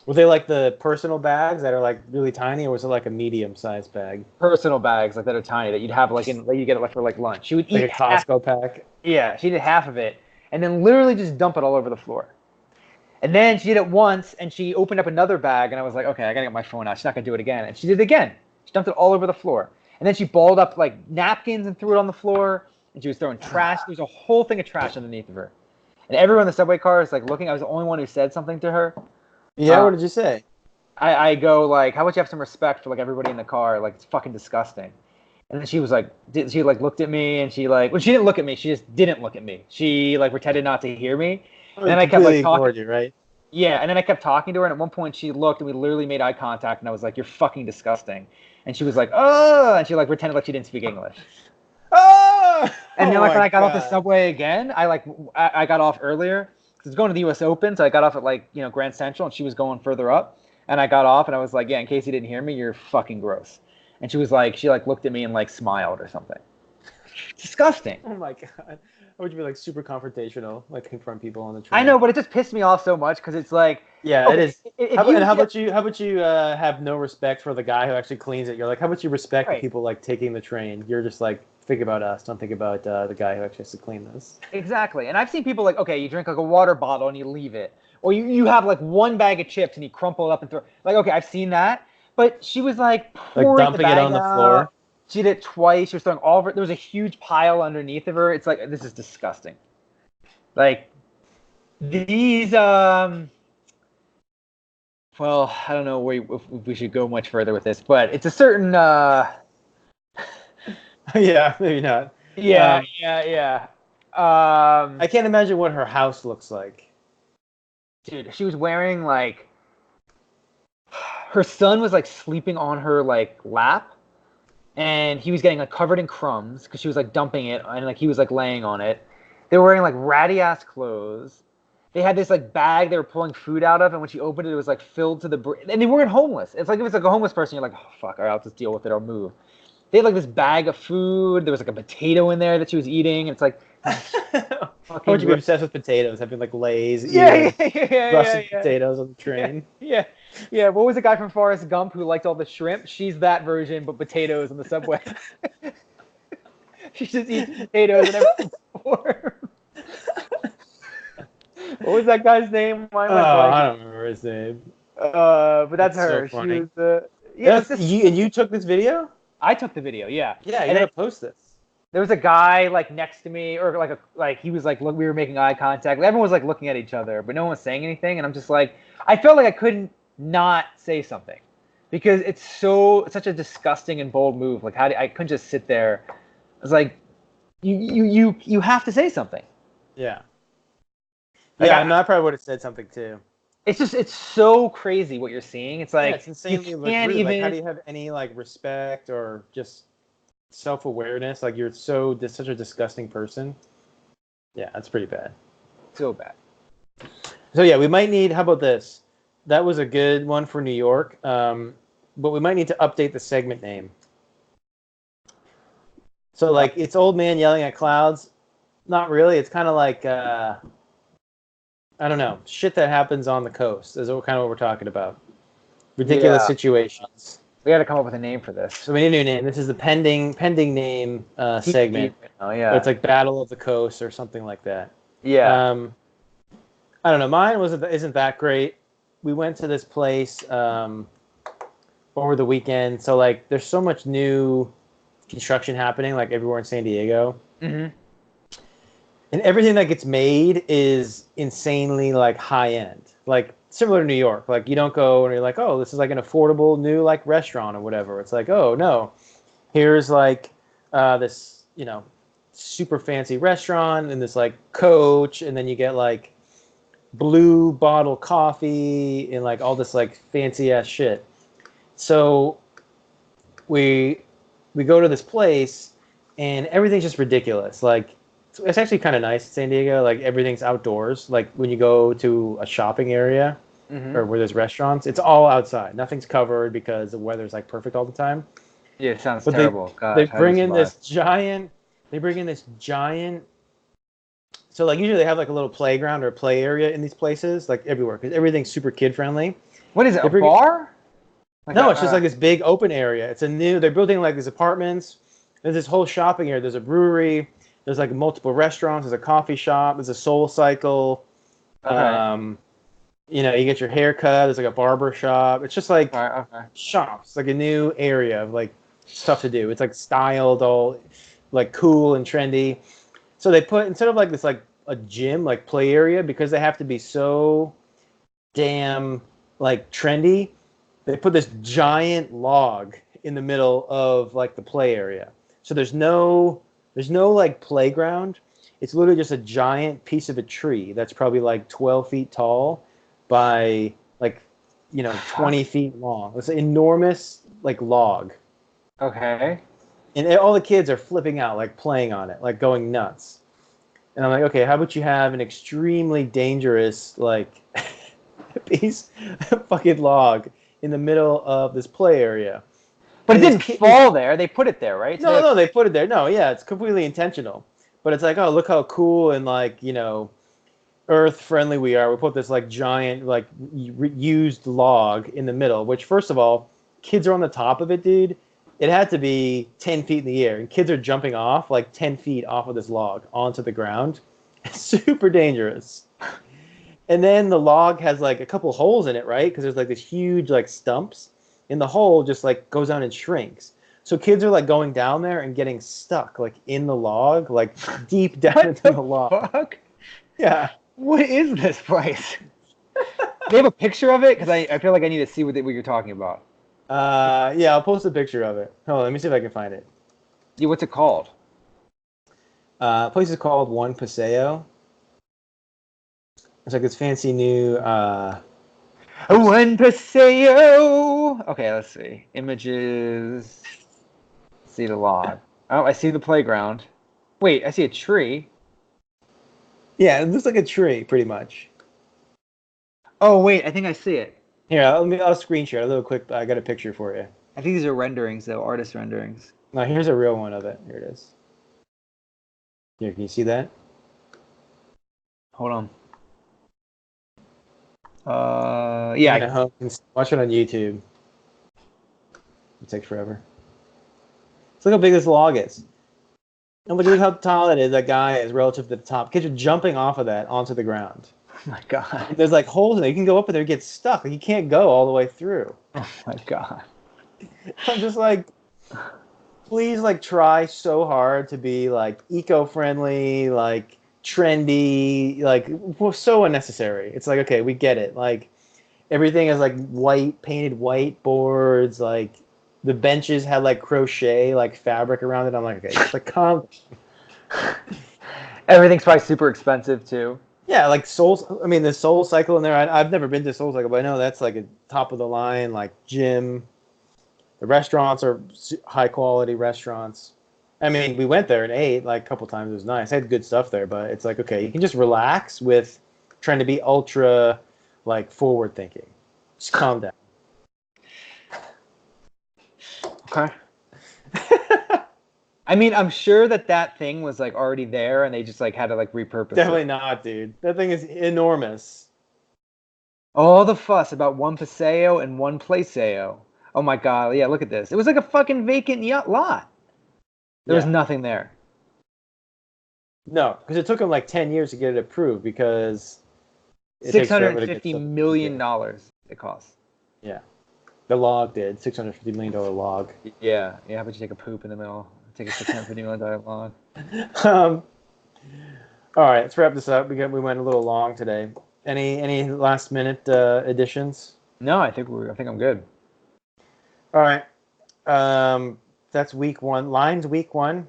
Were they like the personal bags that are like really tiny, or was it like a medium-sized bag? Personal bags like that are tiny that you'd have like you get it for like lunch. She would eat like a Costco pack. Yeah, she did half of it, and then literally just dump it all over the floor. And then she did it once, and she opened up another bag, and I was like, okay, I gotta get my phone out. She's not gonna do it again, and she did it again. She dumped it all over the floor. And then she balled up like napkins and threw it on the floor. And she was throwing trash. There was a whole thing of trash underneath of her. And everyone in the subway car is like looking. I was the only one who said something to her. Yeah, what did you say? I go like, how about you have some respect for like everybody in the car? Like, it's fucking disgusting. And then she was like, she like looked at me, and she like, well, she didn't look at me. She just didn't look at me. She like pretended not to hear me. Oh, And then I kept like ignored talking. you, right? Yeah, and then I kept talking to her, and at one point she looked, and we literally made eye contact, and I was like, "You're fucking disgusting," and she was like, "Oh," and she like pretended like she didn't speak English. Oh! And then Oh like when my I got off the God. subway again, I got off earlier because I was going to the U.S. Open, so I got off at like Grand Central, and she was going further up, and I got off, and I was like, "Yeah, in case you didn't hear me, you're fucking gross," and she was like, she like looked at me and like smiled or something. Disgusting. Oh my God. Or would you be like super confrontational, like confront people on the train? I know, but it just pissed me off so much because it's like, Yeah, okay, it is. if How about, you and how get- about you have no respect for the guy who actually cleans it? You're like, how about you respect the Right. people like taking the train? You're just like, think about us. Don't think about the guy who actually has to clean this. Exactly. And I've seen people like, okay, you drink like a water bottle and you leave it. Or you have like one bag of chips and you crumple it up and throw like, okay, I've seen that. But she was like Like pouring dumping the it bag on the out. floor. She did it twice. She was throwing all of it. There was a huge pile underneath of her. It's like, this is disgusting. Like these well, I don't know if we should go much further with this, but it's a certain Yeah, maybe not. yeah. I can't imagine what her house looks like. Dude, she was wearing like her son was like sleeping on her like lap, and he was getting like covered in crumbs because she was like dumping it, and like he was like laying on it. They were wearing like ratty ass clothes. They had this like bag they were pulling food out of, and when she opened it, it was like filled to the brim. And they weren't homeless. It's like if it's like a homeless person, you're like, oh fuck, all right, I'll just deal with it. I'll move. They had like this bag of food. There was like a potato in there that she was eating, and it's like, How would you be obsessed with potatoes? Having like Lay's, yeah, russet potatoes on the train. Yeah. What was the guy from Forrest Gump who liked all the shrimp? She's that version, but potatoes on the subway. She just eats potatoes and everything for. What was that guy's name? Mine went blank. I don't remember his name. But that's That's so her. funny. She was yeah. And you took this video? I took the video. Yeah. Yeah, you And gotta then post this. there was a guy like next to me, or like he was like, look, we were making eye contact. Everyone was like looking at each other, but no one was saying anything. And I'm just like, I felt like I couldn't not say something because it's such a disgusting and bold move. Like I couldn't just sit there. I was like, you have to say something. Yeah. Like, Yeah, I probably would have said something too. It's so crazy what you're seeing. It's like It's insanely you like, can't rude. even. Like, how do you have any like respect or just self-awareness? Like you're such a disgusting person. Yeah, that's pretty bad. So bad. So yeah, we might need. How about this? That was a good one for New York, but we might need to update the segment name. So like it's old man yelling at clouds. Not really. It's kind of like I don't know, shit that happens on the coast is kind of what we're talking about. Ridiculous Yeah. situations. We got to come up with a name for this. So we need a new name. This is the pending name segment. Oh yeah. It's like Battle of the Coast or something like that. Yeah. I don't know. Mine isn't that great. We went to this place over the weekend. So like, there's so much new construction happening like everywhere in San Diego. Mm-hmm. And everything that gets made is insanely like high end, like similar to New York. Like you don't go and you're like, oh, this is like an affordable new like restaurant or whatever. It's like, oh no, here's like this super fancy restaurant and this like coach, and then you get like blue bottle coffee and like all this like fancy ass shit. So we go to this place and everything's just ridiculous. Like it's actually kind of nice in San Diego. Like everything's outdoors. Like when you go to a shopping area or where there's restaurants, it's all outside. Nothing's covered because the weather's like perfect all the time. Yeah, it sounds But terrible. They bring in this giant. So like usually they have like a little playground or a play area in these places, like everywhere, because everything's super kid friendly. What is it? A bar? No, it's just like this big open area. They're building like these apartments. There's this whole shopping area. There's a brewery. There's like multiple restaurants. There's a coffee shop. There's a Soul Cycle. Okay. You know, you get your hair cut. There's like a barber shop. It's just like All right, okay. shops, like a new area of like stuff to do. It's like styled, all like cool and trendy. So they put instead of like this like a gym like play area because they have to be so damn like trendy. They put this giant log in the middle of like the play area. So there's no like playground. It's literally just a giant piece of a tree that's probably like 12 feet tall by like 20 feet long. It's an enormous like log. Okay. And all the kids are flipping out, like playing on it, like going nuts. And I'm like, okay, how about you have an extremely dangerous like piece of fucking log in the middle of this play area? But it And didn't fall there. They put it there, right? no, they put it there. No, yeah, it's completely intentional. But it's like, oh, look how cool and like earth friendly we are. We put this like giant like used log in the middle. Which first of all, kids are on the top of it, dude. It had to be 10 feet in the air, and kids are jumping off like 10 feet off of this log onto the ground. It's super dangerous. And then the log has like a couple holes in it, right? Because there's like this huge like stumps, and the hole just like goes down and shrinks. So kids are like going down there and getting stuck like in the log, like deep down into the log. Fuck? Yeah. What is this place? They have a picture of it? Because I feel like I need to see what you're talking about. Yeah, I'll post a picture of it. Hold on, let me see if I can find it. Yeah, what's it called? Place is called One Paseo. It's like this fancy new. One Paseo. Okay, let's see. Images. See the log. Oh, I see the playground. Wait, I see a tree. Yeah, it looks like a tree, pretty much. Oh, wait, I think I see it. Here, I'll screenshot a little quick. I got a picture for you. I think these are renderings, though, artist renderings. No, here's a real one of it. Here it is. Here, can you see that? Hold on. Yeah. Watch it on YouTube. It takes forever. Look how big this log is. And look how tall it is. That guy is relative to the top. Kids are jumping off of that onto the ground. Oh my god. There's like holes in there. You can go up in there and get stuck. Like, you can't go all the way through. Oh my god. I'm just like, please, like, try so hard to be like eco-friendly, like trendy, like so unnecessary. It's like, okay, we get it. Like everything is like white, painted white boards. Like the benches had like crochet, like fabric around it. I'm like, okay, just like calm. Everything's probably super expensive too. Yeah, like Soul. I mean, the Soul Cycle in there. I've never been to Soul Cycle, but I know that's like a top of the line, like gym. The restaurants are high quality restaurants. I mean, we went there and ate like a couple times. It was nice. I had good stuff there, but it's like, okay, you can just relax with trying to be ultra like forward thinking. Just calm down. Okay. I mean, I'm sure that thing was like already there, and they just like had to like repurpose Definitely it. not, dude. That thing is enormous. All the fuss about one Paseo and one Placeo. Oh my god! Yeah, look at this. It was like a fucking vacant lot. There was nothing there. No, because it took them like 10 years to get it approved because $650 million it costs. Yeah. The log did. $650 million log. Yeah. Yeah, how about you take a poop in the middle? Take a $650 million log. All right, let's wrap this up. We went a little long today. Any last minute additions? No, I think I'm good. All right. That's week one. Lions week one.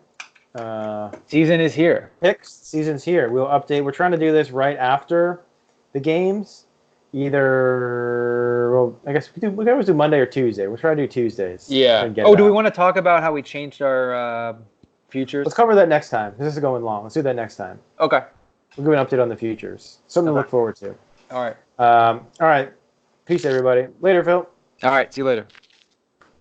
Season is here. Picks. Season's here. We'll update. We're trying to do this right after the games. Well, I guess we can always do Monday or Tuesday. We'll try to do Tuesdays. Yeah. Oh, do we want to talk about how we changed our futures? Let's cover that next time. This is going long. Let's do that next time. Okay. We'll give an update on the futures. Something to look forward to. All right. All right. Peace, everybody. Later, Phil. All right. See you later.